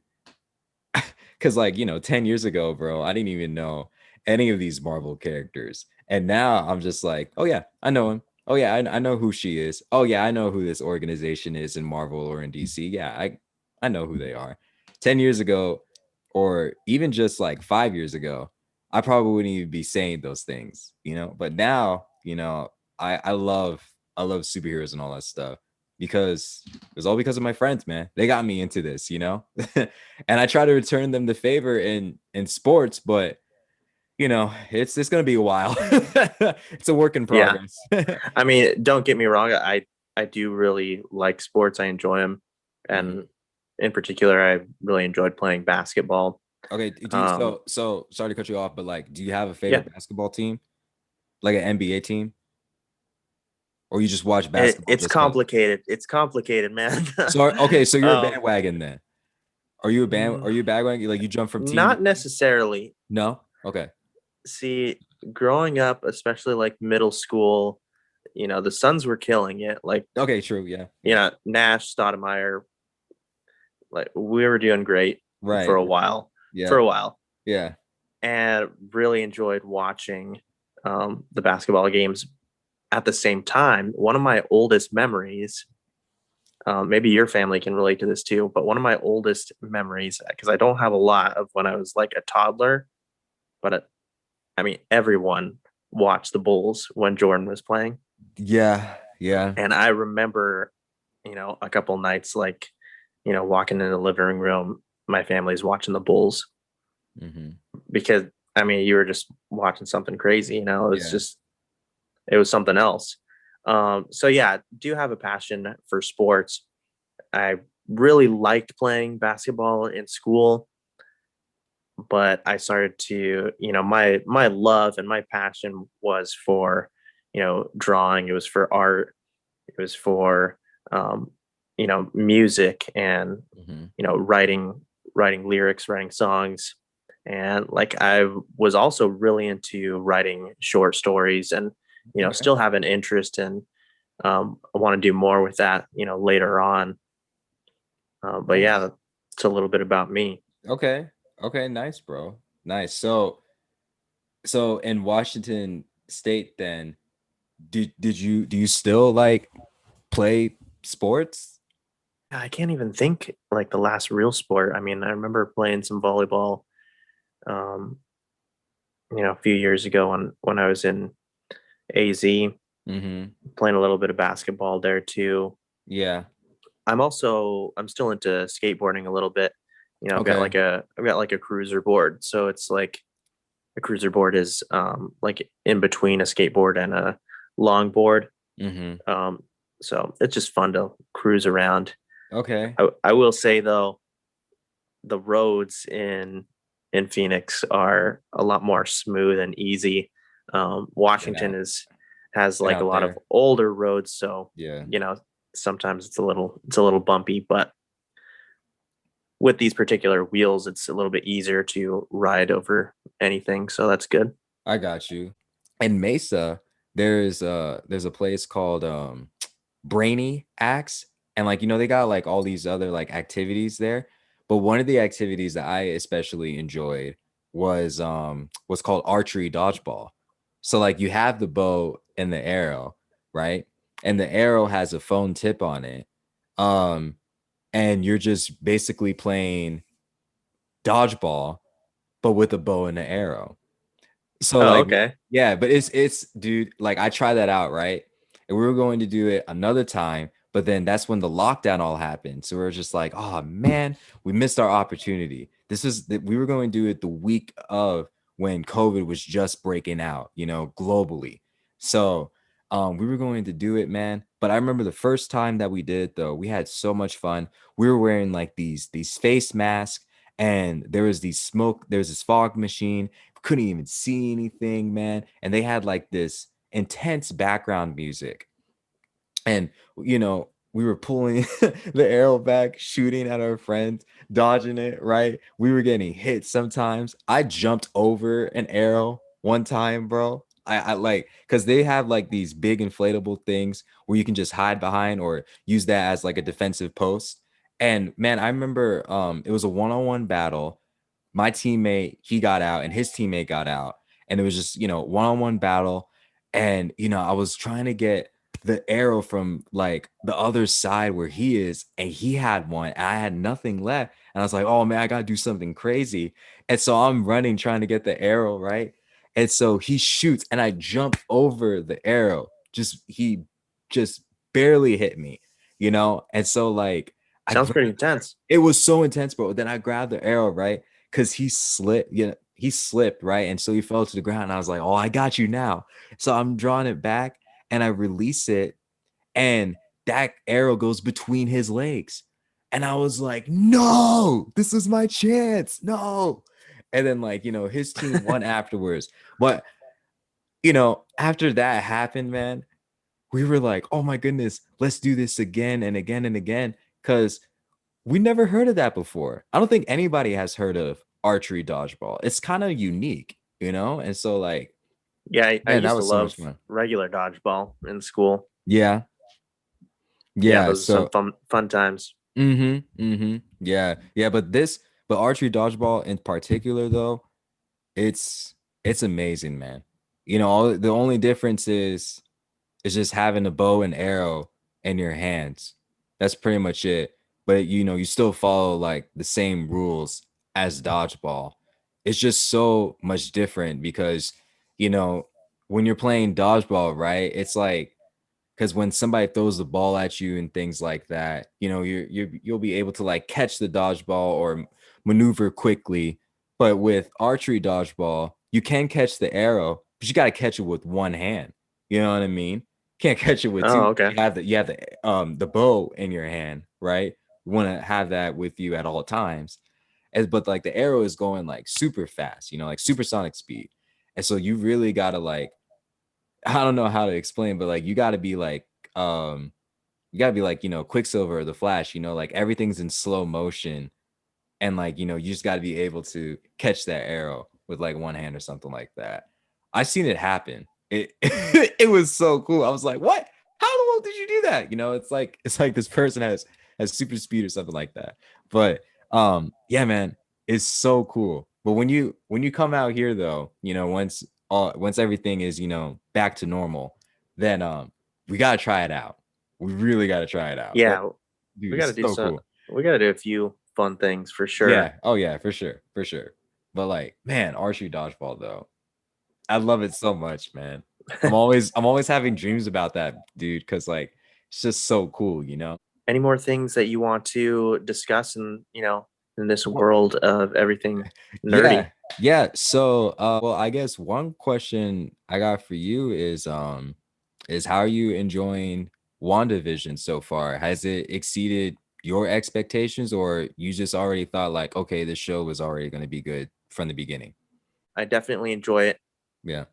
because like 10 years ago, bro, I didn't even know any of these Marvel characters. And now I'm just like, oh yeah, I know him. Oh yeah, I know who she is. Oh yeah, I know who this organization is in Marvel or in DC. Yeah, I know who they are. 10 years ago, or even just like 5 years ago, I probably wouldn't even be saying those things, you know. But now, you know, I love superheroes and all that stuff because it was all because of my friends, man. They got me into this, you know. And I try to return them the favor in sports, but you know, it's gonna be a while. It's a work in Yeah. progress. I mean, don't get me wrong. I do really like sports. I enjoy them, Mhm. and in particular, I really enjoyed playing basketball. Okay, so sorry to cut you off, but like, do you have a Yeah, favorite basketball team, like an NBA team, or you just watch basketball it's just because? complicated. It's complicated, man. So okay, so you're a um, bandwagon then. Are you a band? mm, Are you a bandwagon? Like you jump from team to Not team? necessarily. No. Okay. See, growing up, especially like middle school, the Suns were killing it. Like, Okay. True. Yeah. Yeah. Nash, Stoudemire, like we were doing great for Right. a while, Yeah. for a while, Yeah. and really enjoyed watching the basketball games. At the same time, one of my oldest memories, maybe your family can relate to this too, but one of my oldest memories, because I don't have a lot of when I was like a toddler, but I mean, everyone watched the Bulls when Jordan was playing. Yeah. Yeah. And I remember, a couple nights, like, walking in the living room, my family's watching the Bulls Hmm. because, I mean, you were just watching something crazy, Yeah. it was something else. So yeah, do have a passion for sports. I really liked playing basketball in school, but I started to, my love and my passion was for, drawing. It was for art. It was for, um, music and, Hmm. writing lyrics, writing songs. And like I was also really into writing short stories and, Okay. still have an interest in, I want to do more with that, later on. But Nice. yeah, it's a little bit about me. Okay. Okay. Nice, bro. Nice. So in Washington State, then do you still like play sports? I can't even think like the last real sport. I mean, I remember playing some volleyball, um, a few years ago when I was in AZ, Hmm. playing a little bit of basketball there too. Yeah. I'm still into skateboarding a little bit. Okay. I've got like a cruiser board. So it's like a cruiser board is like in between a skateboard and a longboard. Hmm. Um, so it's just fun to cruise around. Okay. I will say though, the roads in Phoenix are a lot more smooth and easy. Been Washington out. is has Been like a out lot of there. older roads, so Yeah. sometimes it's a little bumpy, but with these particular wheels, it's a little bit easier to ride over anything, so that's good. I got you. In Mesa, there's a place called Brainy Axe, and like you know they got like all these other like activities there. But one of the activities that I especially enjoyed was what's called archery dodgeball. So like you have the bow and the arrow, right? And the arrow has a phone tip on it. Um, and you're just basically playing dodgeball, but with a bow and an arrow. So Oh, like okay. yeah, but it's dude, like I tried that out, right? And we were going to do it another time, but then that's when the lockdown all happened. So we are just like, oh man, we missed our opportunity. We were going to do it the week of when COVID was just breaking out, you know, globally. So we were going to do it, man. But I remember the first time that we did it though, we had so much fun. We were wearing like these face masks and there was this fog machine, couldn't even see anything, man. And they had like this intense background music. And, you know, we were pulling the arrow back, shooting at our friends, dodging it, right? We were getting hit sometimes. I jumped over an arrow one time, bro. I like because they have like these big inflatable things where you can just hide behind or use that as like a defensive post. And man, I remember it was a one-on-one battle. My teammate, he got out and his teammate got out. and it was just, one-on-one battle. And, I was trying to get the arrow from like the other side where he is, and he had one, and I had nothing left. And I was like, oh man, I gotta do something crazy. And so I'm running trying to get the arrow, right? And so he shoots, and I jump over the arrow. He just barely hit me, And so like I Sounds pretty grabbed, intense. it was so intense, bro. Then I grabbed the arrow, right? Because he slipped, right? And so he fell to the ground. And I was like, oh, I got you now. So I'm drawing it back, and I release it, and that arrow goes between his legs. And I was like, no, this is my chance. No. And then, like, his team won afterwards. But, after that happened, man, we were like, oh my goodness, let's do this again and again and again. Because we never heard of that before. I don't think anybody has heard of archery dodgeball. It's kind of unique, And so, like, Yeah, I man, that used to was so much love fun. regular dodgeball in school. Yeah. Yeah, Yeah. those are some So, fun times. Yeah. Yeah. But archery dodgeball in particular, though, it's amazing, man. The only difference is just having a bow and arrow in your hands. That's pretty much it. But you still follow like the same rules as dodgeball. It's just so much different because you know when you're playing dodgeball, right? It's like because when somebody throws the ball at you and things like that, you'll be able to like catch the dodgeball or maneuver quickly. But with archery dodgeball, you can catch the arrow, but you got to catch it with one hand. You know what I mean? Can't catch it with Oh, two. okay. You have the bow in your hand, right? You want to have that with you at all times. But like the arrow is going like super fast, like supersonic speed. And so you really gotta like I don't know how to explain, but like um you gotta be like, Quicksilver or the Flash, like everything's in slow motion. And like, you just gotta be able to catch that arrow with like one hand or something like that. I seen it happen. It it was so cool. I was like, what? How the hell did you do that? It's like this person has super speed or something like that. But yeah, man, it's so cool. But when you come out here though, once everything is, back to normal, then we gotta try it out. We really gotta try it out. Yeah, Dude, we got it's to do so some. cool. We got to do a few fun things for sure. Yeah. Oh yeah, for sure. For sure. But like, man, archery dodgeball though. I love it so much, man. I'm always having dreams about that, dude, because like it's just so cool. Any more things that you want to discuss in this Well, world of everything yeah. nerdy? Yeah. So well, I guess one question I got for you is how are you enjoying WandaVision so far? Has it exceeded your expectations, or you just already thought like, okay, this show was already gonna be good from the beginning? I definitely enjoy it. Yeah.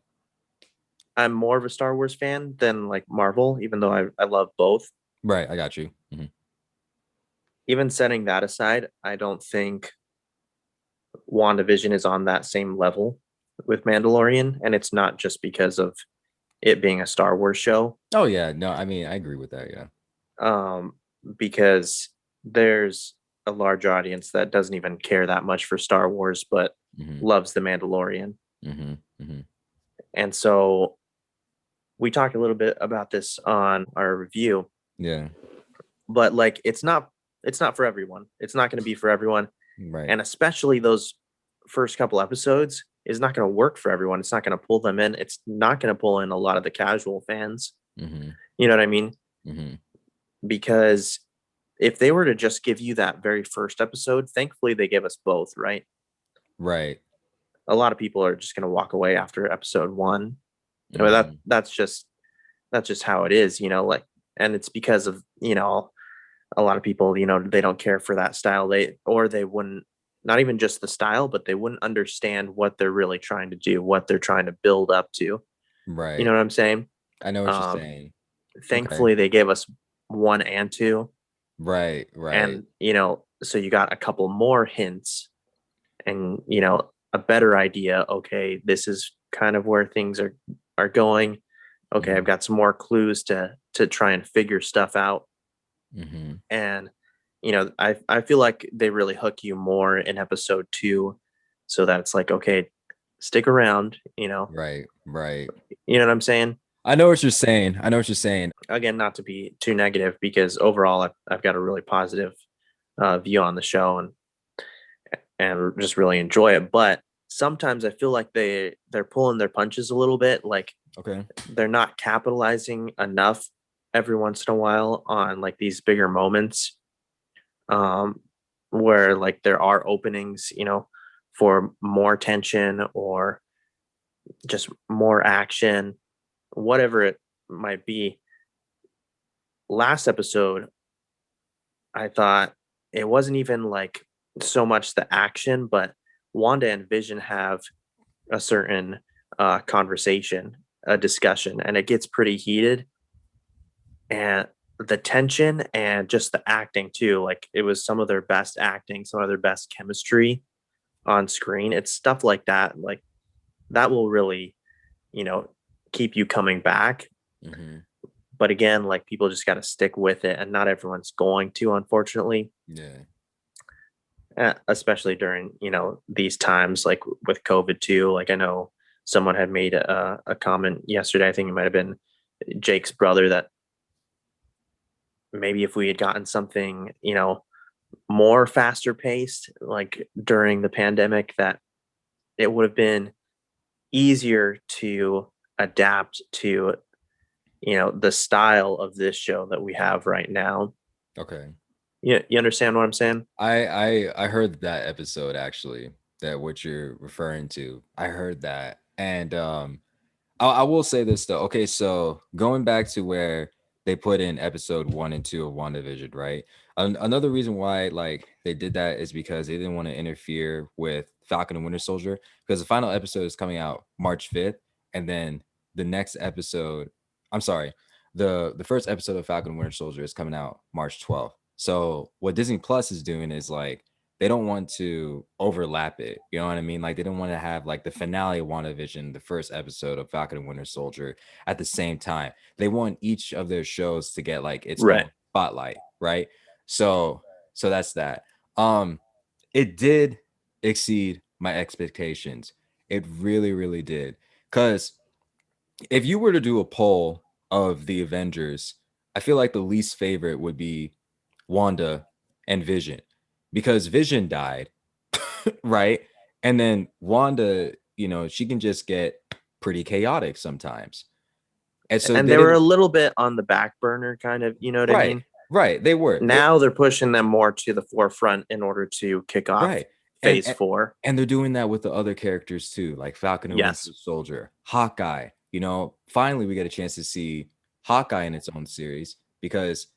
I'm more of a Star Wars fan than like Marvel, even though I love both. Right. I got you. Even setting that aside, I don't think WandaVision is on that same level with Mandalorian, and it's not just because of it being a Star Wars show, Oh yeah, no, I mean I agree with that. Yeah. um, because there's a large audience that doesn't even care that much for Star Wars, but Mm-hmm. loves the Mandalorian. Mm-hmm. Mm-hmm. And so we talked a little bit about this on our review, Yeah. but like it's not for everyone. It's not going to be for everyone, Right. and especially those first couple episodes is not going to work for everyone. It's not going to pull them in. It's not going to pull in a lot of the casual fans. Mm-hmm. You know what I mean? Mm-hmm. Because if they were to just give you that very first episode, thankfully they give us both, right? Right. A lot of people are just going to walk away after episode 1. I mean, Mm-hmm. that's just how it is, like, and it's because of, a lot of people, they don't care for that style. They wouldn't, not even just the style, but they wouldn't understand what they're really trying to do, what they're trying to build up to. You know Right. what I'm saying? I know what you're Um, saying. Okay. Thankfully they gave us 1 and 2, Right. Right. and so you got a couple more hints and a better idea. Okay, this is kind of where things are going. Okay, Mm-hmm. I've got some more clues to try and figure stuff out. Mm-hmm. And I feel like they really hook you more in episode 2, so that it's like, okay, stick around, Right, right. you know what I'm saying? I know what you're saying. I know what you're saying. Again, not to be too negative, because overall I've got a really positive view on the show, and just really enjoy it. But sometimes I feel like they're pulling their punches a little bit. Like Okay. they're not capitalizing enough every once in a while on like these bigger moments, um, where like there are openings, for more tension or just more action, whatever it might be. Last episode, I thought it wasn't even like so much the action, but Wanda and Vision have a certain conversation, a discussion, and it gets pretty heated. And the tension and just the acting too, like it was some of their best acting, some of their best chemistry on screen. It's stuff like that, like that will really, you know, keep you coming back. Hmm. But again, like people just got to stick with it, and not everyone's going to, unfortunately. Yeah. Especially during these times, like with COVID too. Like I know someone had made a comment yesterday. I think it might have been Jake's brother, that maybe if we had gotten something more faster paced, like during the pandemic, that it would have been easier to adapt to the style of this show that we have right now. Okay. You understand what I'm saying? I heard that episode actually, that what you're referring to. I heard that. And I will say this though. Okay, so going back to where they put in episode 1 and 2 of WandaVision, right? Another reason why like they did that is because they didn't want to interfere with Falcon and Winter Soldier, because the final episode is coming out March 5th, and then the next episode, I'm sorry, the first episode of Falcon and Winter Soldier is coming out March 12th. So what Disney Plus is doing is like they don't want to overlap it. You know what I mean? Like they don't want to have like the finale of WandaVision, the first episode of Falcon and Winter Soldier at the same time. They want each of their shows to get like its Right. own spotlight, right? So that's that. Um it did exceed my expectations. It really, really did. Cause if you were to do a poll of the Avengers, I feel like the least favorite would be Wanda and Vision, because Vision died, right? And then Wanda, she can just get pretty chaotic sometimes. And so And they they were a didn't, little bit on the back burner, kind of, you know what I right, mean? right. They were. Now they're pushing them more to the forefront in order to kick off Right. And, phase and 4. and they're doing that with the other characters too, like Falcon and Winter Yes. Soldier, Hawkeye. Finally we get a chance to see Hawkeye in its own series, because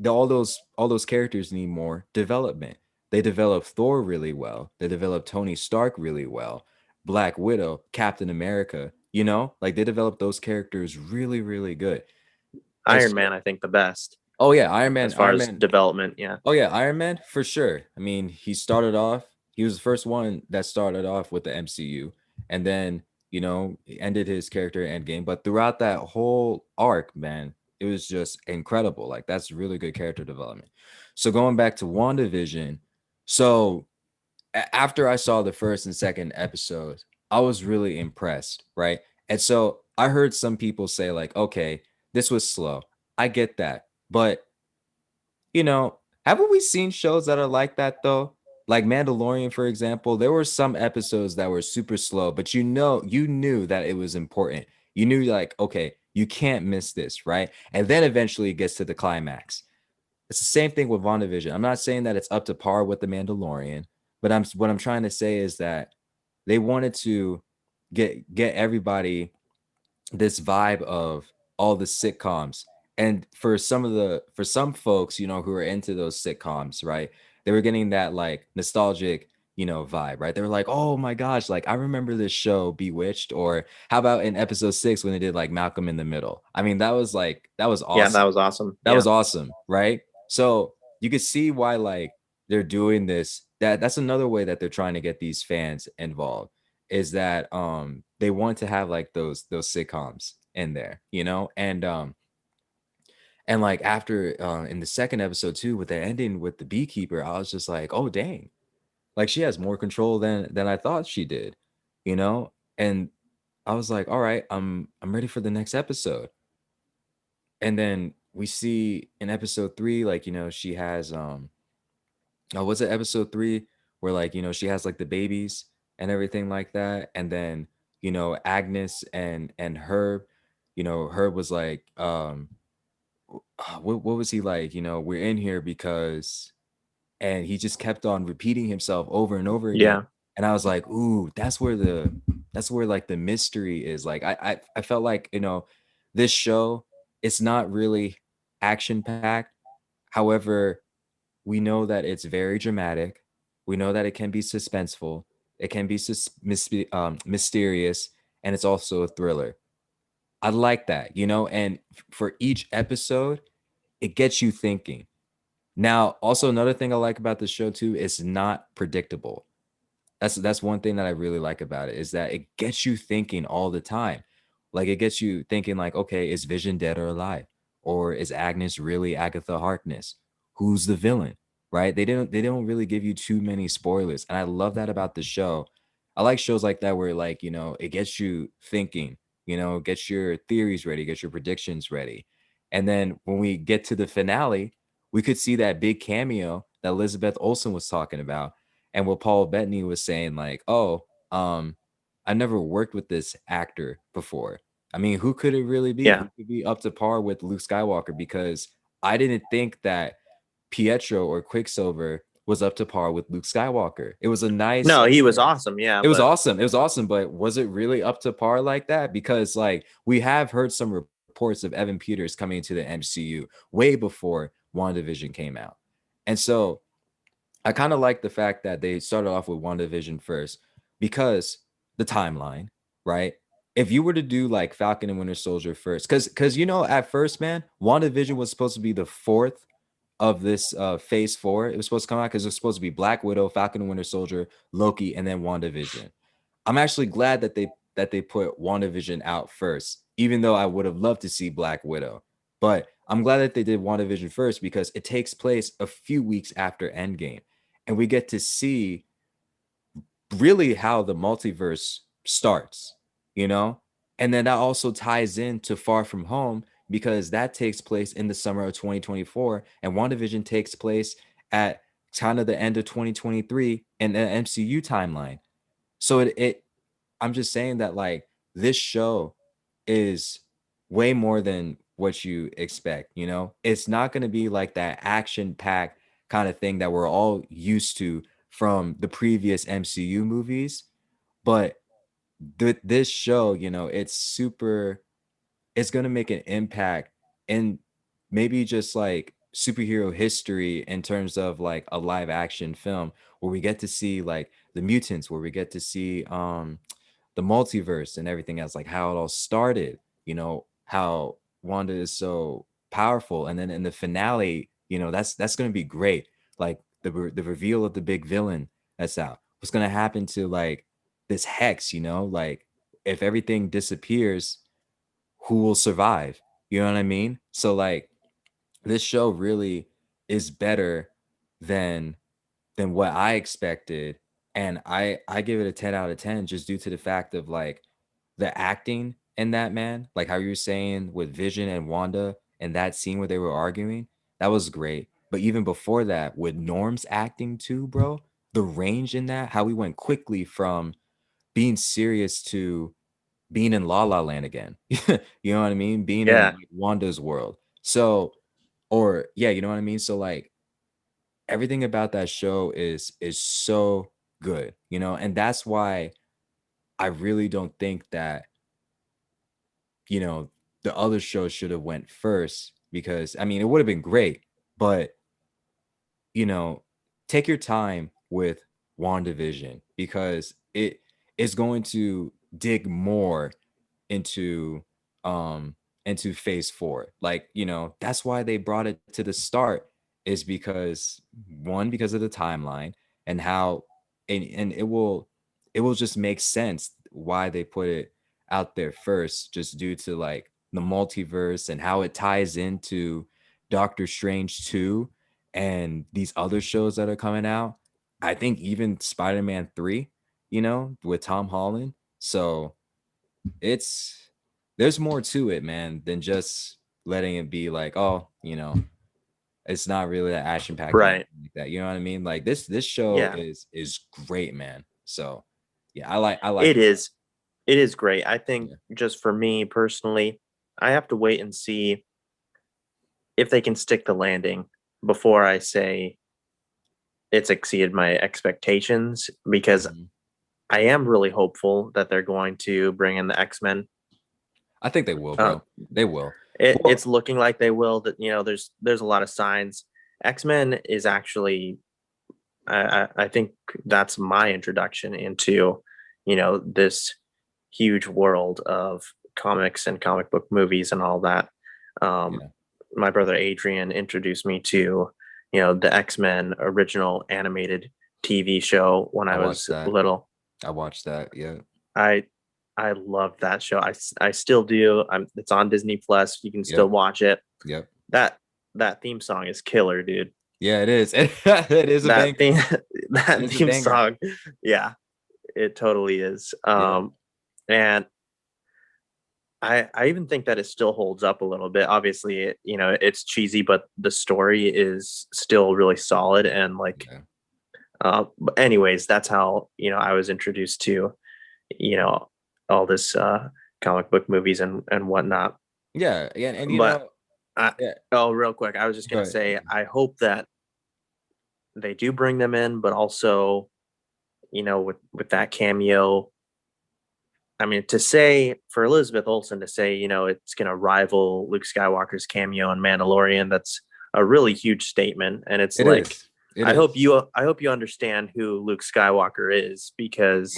all those characters need more development. They developed Thor really well. They developed Tony Stark really well. Black Widow, Captain America, like they developed those characters really, really good. And Iron so, Man, I think the best oh yeah, Iron as Man, far Iron as Man. development. Yeah. Oh yeah, Iron Man for sure. I mean, he was the first one that started off with the MCU, and then he ended his character in Endgame. But throughout that whole arc, man, it was just incredible. Like that's really good character development. So going back to WandaVision, so after I saw the first and second episodes, I was really impressed, right? And so I heard some people say like, okay, this was slow. I get that, but haven't we seen shows that are like that though? Like Mandalorian, for example, there were some episodes that were super slow, but you knew that it was important. You knew like, okay, you can't miss this, right? And then eventually it gets to the climax. It's the same thing with WandaVision. I'm not saying that it's up to par with the Mandalorian, but what I'm trying to say is that they wanted to get everybody this vibe of all the sitcoms. And for some folks, who are into those sitcoms, right? They were getting that like nostalgic, vibe, right? They were like, oh my gosh, like I remember this show Bewitched, or how about in episode 6 when they did like Malcolm in the Middle? I mean, that was Yeah, that awesome. was awesome. That Yeah. was awesome, right? So you could see why like they're doing this. That's another way that they're trying to get these fans involved, is that they want to have like those sitcoms in there, and like after in the second episode too, with the ending with the beekeeper, I was just like, oh dang, like she has more control than I thought she did. you know? And I was like, all right, I'm ready for the next episode. And then we see in episode 3, like, she has oh, was it episode 3 where, like, she has like the babies and everything like that. And then, Agnes and Herb, Herb was like, what was he like? We're in here because, and he just kept on repeating himself over and over again. Yeah. And I was like, ooh, that's where like the mystery is. Like I felt like, this show, it's not really action packed. However, we know that it's very dramatic. We know that it can be suspenseful. It can be mysterious, and it's also a thriller. I like that, and for each episode, it gets you thinking. Now, also another thing I like about the show too is not predictable. That's one thing that I really like about it, is that it gets you thinking all the time. Like, it gets you thinking like, okay, is Vision dead or alive? Or is Agnes really Agatha Harkness? Who's the villain? Right? They don't really give you too many spoilers. And I love that about the show. I like shows like that where, like, it gets you thinking, gets your theories ready, gets your predictions ready. And then when we get to the finale, we could see that big cameo that Elizabeth Olsen was talking about, and what Paul Bettany was saying, like, oh, I never worked with this actor before. I mean, who could it really be? Yeah. Who could be up to par with Luke Skywalker? Because I didn't think that Pietro or Quicksilver was up to par with Luke Skywalker. It was a nice, No, he was awesome. Yeah, it was but awesome. It was awesome, but was it really up to par like that? Because, like, we have heard some reports of Evan Peters coming into the MCU way before WandaVision came out. And so I kind of like the fact that they started off with WandaVision first, because the timeline, right? If you were to do like Falcon and Winter Soldier first, because at first, man, WandaVision was supposed to be the fourth of this phase 4. It was supposed to come out because it was supposed to be Black Widow, Falcon and Winter Soldier, Loki, and then WandaVision. I'm actually glad that they put WandaVision out first, even though I would have loved to see Black Widow. But I'm glad that they did WandaVision first, because it takes place a few weeks after Endgame. And we get to see really how the multiverse starts, you know? And then that also ties into Far From Home, because that takes place in the summer of 2024, and WandaVision takes place at kind of the end of 2023 in the MCU timeline. So it I'm just saying that, like, this show is way more than what you expect, It's not going to be like that action-packed kind of thing that we're all used to from the previous MCU movies, but this show, it's going to make an impact in maybe just like superhero history, in terms of like a live action film where we get to see like the mutants, where we get to see the multiverse and everything else, like how it all started, how Wanda is so powerful. And then in the finale, that's going to be great. Like the reveal of the big villain that's out. What's going to happen to like this hex, like if everything disappears, who will survive? You know what I mean? So like this show really is better than what I expected. And I give it a 10 out of 10, just due to the fact of like the acting in that, man. Like how you were saying with Vision and Wanda and that scene where they were arguing, that was great. But even before that, with Norm's acting too, bro, the range in that, how we went quickly from being serious to being in La La Land again. You know what I mean? Being in yeah. like, Wanda's world. So, or yeah, you know what I mean? So like everything about that show is so good, and that's why I really don't think that, you know, the other shows should have went first, because I mean, it would have been great, but you know, take your time with WandaVision, because it is going to dig more into phase 4. Like, that's why they brought it to the start, is because one, because of the timeline, and how and it will just make sense why they put it out there first, just due to like the multiverse and how it ties into Doctor Strange 2 and these other shows that are coming out. I think even Spider-Man 3, with Tom Holland. So there's more to it, man, than just letting it be like, oh, it's not really that action packed or Right. anything like that. You know what I mean? Like this show Yeah. is great, man. So yeah, I like It it. is. It is great. I think Yeah. just for me personally, I have to wait and see if they can stick the landing before I say it's exceeded my expectations, because Mhm. I am really hopeful that they're going to bring in the X-Men. I think they will, Uh, bro. They will. it's Well, looking like they will. That there's a lot of signs. X-Men is actually, I think that's my introduction into this huge world of comics and comic book movies and all that. Um, yeah, my brother Adrian introduced me to the X-Men original animated TV show when I I watched was that. little. I watched that. Yeah. I I love that show. I still do. It's on Disney Plus. You can still Yep. watch it. Yep. That that theme song is killer, dude. Yeah, it is. It is a That banger. theme It that is a theme banger. song, yeah, it totally is. Yeah. And I even think that it still holds up a little bit. Obviously, it's cheesy, but the story is still really solid. And like, Yeah. but anyways, that's how I was introduced to you know all this comic book movies and whatnot. Yeah. Yeah. And But I, yeah. oh, real quick, I was just Go gonna ahead. say I hope that they do bring them in, but also with that cameo. I mean, to say for Elizabeth Olsen to say, it's going to rival Luke Skywalker's cameo in Mandalorian, that's a really huge statement. And it's It like, is. It is. I hope you understand who Luke Skywalker is, because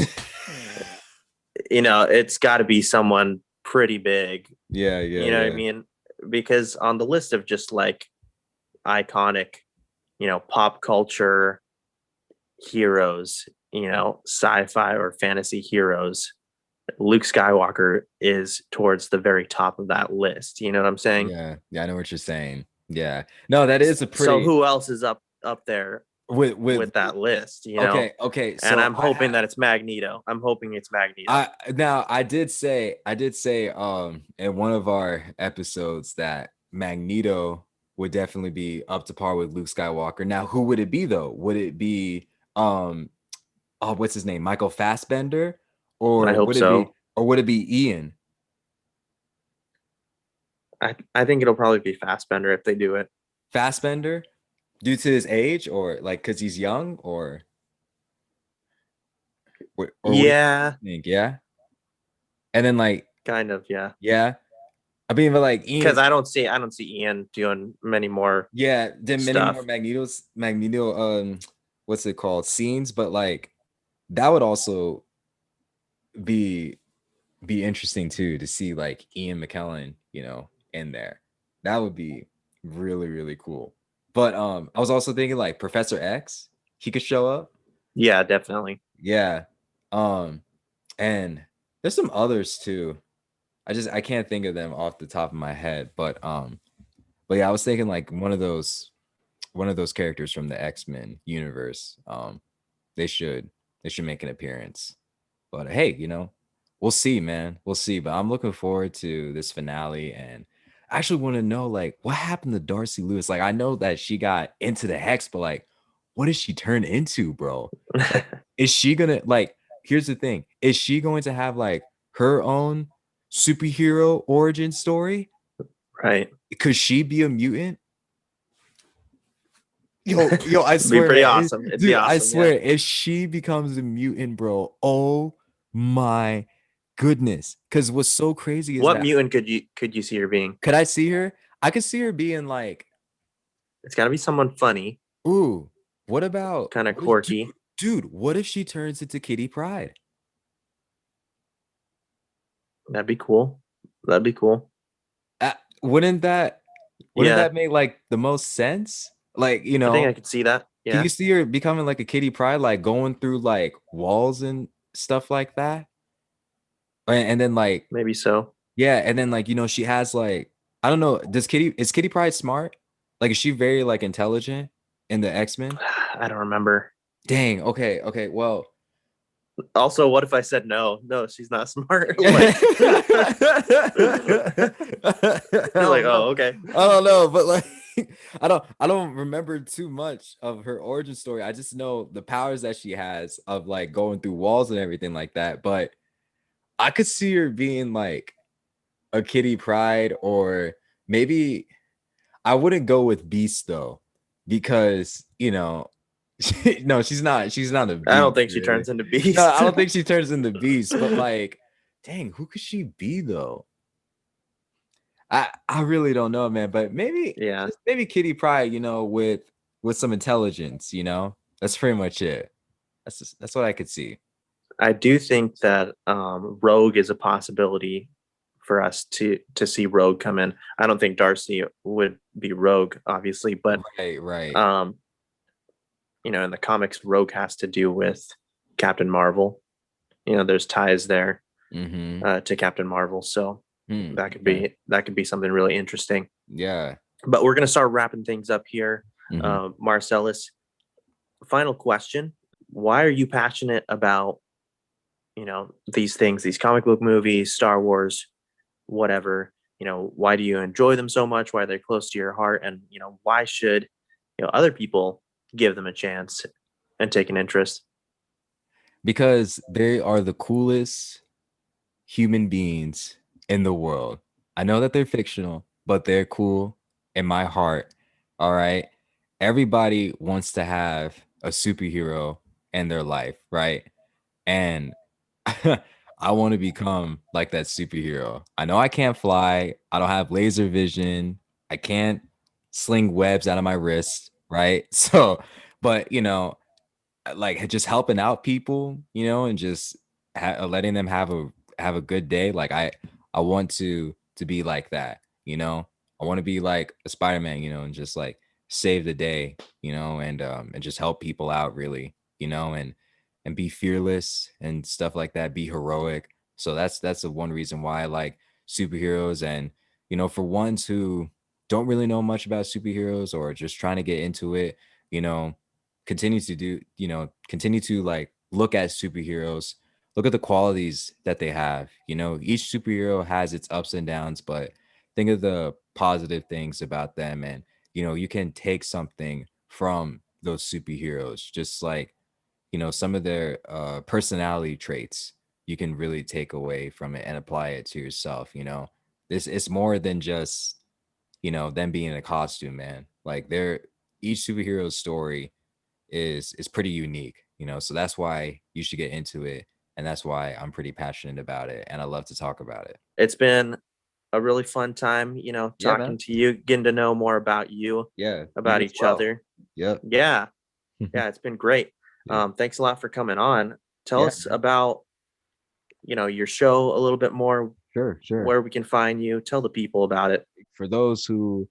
it's got to be someone pretty big. Yeah. Yeah. You know what I Yeah. mean? Because on the list of just like iconic, pop culture heroes, sci-fi or fantasy heroes, Luke Skywalker is towards the very top of that list. You know what I'm saying? Yeah. Yeah. I know what you're saying. Yeah. No, that is a So pretty who else is up there with with that list? okay. Okay. And So I'm hoping that it's Magneto. I'm hoping it's Magneto. I did say in one of our episodes that Magneto would definitely be up to par with Luke Skywalker. Now, who would it be though? Would it be um oh, what's his name? Michael Fassbender? I Or hope would it be so. Ian? I think it'll probably be Fassbender if they do it. Fassbender due to his age, or like because he's young, or what do Yeah, you think? Yeah. And then like, kind of. Yeah, yeah. I mean, but like because Ian, I don't see Ian doing many more yeah, did many more stuff. Magneto what's it called? Scenes, but like that would also be interesting too to see like Ian McKellen, in there. That would be really, really cool. But I was also thinking like Professor X, he could show up. Yeah, definitely. Yeah. Um, and there's some others too. I can't think of them off the top of my head, but yeah, I was thinking like one of those characters from the X-Men universe. They should make an appearance. But hey, we'll see, man. We'll see. But I'm looking forward to this finale, and I actually want to know like what happened to Darcy Lewis. Like I know that she got into the hex, but like what did she turn into, bro? Like is she gonna like here's the thing. Is she going to have like her own superhero origin story? Right. Could she be a mutant? Yo, I It'd be swear, pretty man. awesome. It'd be Dude, I awesome. Yeah. swear, if she becomes a mutant, bro, oh my goodness. Because what's so crazy is What that mutant could you see her being? could I see her? I could see her being like, It's got to be someone funny, ooh, what about kind of what if, quirky. what if she turns into Kitty Pryde? That'd be cool. That'd be cool. Uh, wouldn't that Yeah, make like the most sense? Like, I think I could see that. can Yeah, you see her becoming like a Kitty Pryde, like going through like walls and stuff like that? And then like maybe so. yeah, and then like she has like I don't know, is Kitty Pryde smart? Like is she very like intelligent in the X-Men? I don't remember. Dang, okay, okay. Well, Also, what if I said no? No, she's not smart. Like, you're like, oh, okay. I don't know, but like I don't remember too much of her origin story. I just know the powers that she has of like going through walls and everything like that. But I could see her being like a Kitty Pryde, or maybe I wouldn't go with Beast though, because no, she's not. She's not a I don't beast, think she really. turns into No, I Beast. don't think she turns into Beast. But like, dang, who could she be though? I really don't know, man. But maybe Yeah, just maybe Kitty Pryde, with some intelligence. That's pretty much it. That's what I could see. I do think that Rogue is a possibility for us to see Rogue come in. I don't think Darcy would be Rogue, obviously, but Right. um, in the comics, Rogue has to do with Captain Marvel. There's ties there Mm-hmm. to Captain Marvel, so that could Okay. be something really interesting. Yeah. But we're gonna start wrapping things up here. Mm-hmm. Marcellus, final question: why are you passionate about these things, these comic book movies, Star Wars, whatever? Why do you enjoy them so much? Why are they close to your heart? And why should other people give them a chance and take an interest? Because they are the coolest human beings in the world. I know that they're fictional, but they're cool in my heart. All right. Everybody wants to have a superhero in their life, right? And I want to become like that superhero. I know I can't fly. I don't have laser vision. I can't sling webs out of my wrist, right? So, but like just helping out people, and just letting them have a good day. Like I want to be like that. I want to be like a Spider-Man, and just like save the day, and just help people out, really, and be fearless and stuff like that. Be heroic. So that's the one reason why I like superheroes. And for ones who don't really know much about superheroes or just trying to get into it, you know continue to like look at superheroes, look at the qualities that they have. Each superhero has its ups and downs, but think of the positive things about them. And you can take something from those superheroes, just like some of their personality traits you can really take away from it and apply it to yourself. This it's more than just them being in a costume, man. Like they're each superhero's story is pretty unique, so that's why you should get into it, and that's why I'm pretty passionate about it, and I love to talk about it. It's been a really fun time, Yeah, man. talking to you, getting to know more about you, Yeah, about you as each well. other. Yep. Yeah, yeah, it's been great. Yeah. Thanks a lot for coming on. Tell Yeah, us about your show a little bit more, sure. where we can find you. Tell the people about it. For those who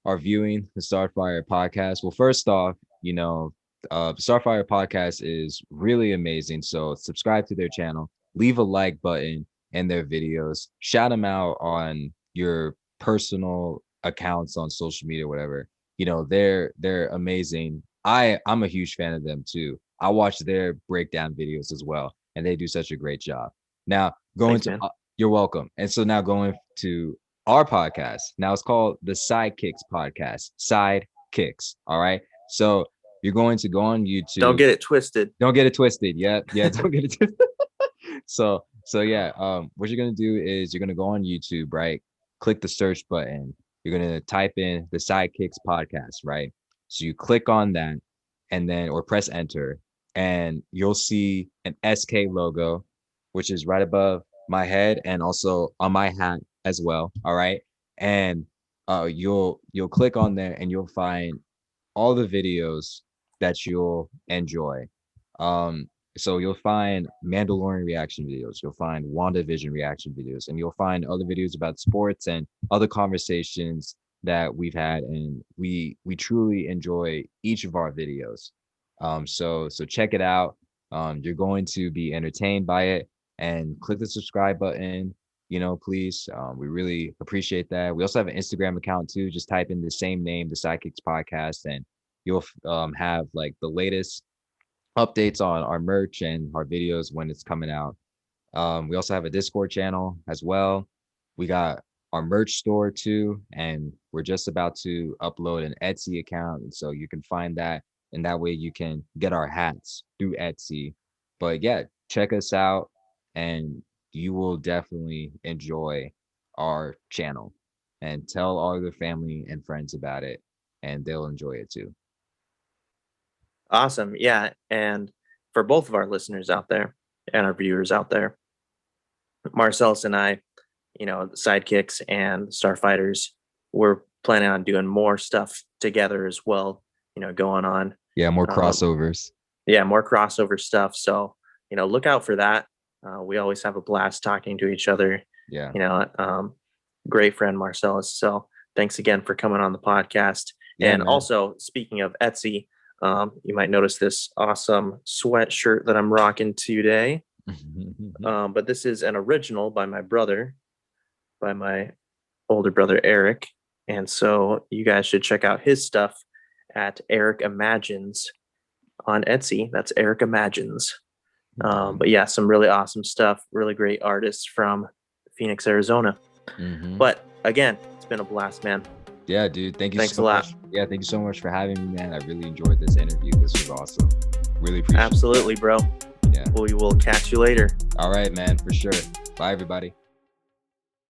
are viewing the Starfire podcast, well, first off, the Starfire podcast is really amazing. So subscribe to their channel, leave a like button in their videos, shout them out on your personal accounts on social media, whatever. They're amazing. I'm a huge fan of them too. I watch their breakdown videos as well, and they do such a great job. Now, going Thanks, to man. you're welcome. And so now going to our podcast. Now it's called the Sidekicks Podcast. Sidekicks. All right. So you're going to go on Don't YouTube. get it twisted. Don't get it twisted. Yeah. Don't get it twisted. So yeah. What you're gonna do is you're gonna go on YouTube, right? Click the search button. You're gonna type in the Sidekicks Podcast, right? So you click on that, and then or press enter, and you'll see an SK logo, which is right above my head and also on my hat as well. All right. And you'll click on there and you'll find all the videos that you'll enjoy. Um, so you'll find Mandalorian reaction videos, you'll find WandaVision reaction videos, and you'll find other videos about sports and other conversations that we've had, and we truly enjoy each of our videos. So check it out. You're going to be entertained by it, and click the subscribe button. Please. We really appreciate that. We also have an Instagram account too. Just type in the same name, the Sidekicks Podcast, and you'll have like the latest updates on our merch and our videos when it's coming out. We also have a Discord channel as well. We got our merch store too, and we're just about to upload an Etsy account, and so you can find that, and that way you can get our hats through Etsy. But yeah, check us out, and you will definitely enjoy our channel. And tell all your family and friends about it, and they'll enjoy it too. Awesome. Yeah. And for both of our listeners out there and our viewers out there, Marcellos and I, the Sidekicks and Starfighters, we're planning on doing more stuff together as well, going on. Yeah, more crossovers. Yeah, more crossover stuff. So, look out for that. We always have a blast talking to each other. Yeah. Great friend Marcellos. So thanks again for coming on the podcast. Yeah, and man. Also, speaking of Etsy, you might notice this awesome sweatshirt that I'm rocking today. But this is an original by my older brother, Eric. And so you guys should check out his stuff at Ericimagines on Etsy. That's Ericimagines. But yeah, some really awesome stuff, really great artists from Phoenix, Arizona. But again, it's been a blast, man. Yeah, dude. Thanks a lot. Yeah, thank you so much for having me, man. I really enjoyed this interview. This was awesome. Really appreciate it. Absolutely, bro. Yeah. We will catch you later. All right, man, for sure. Bye, everybody.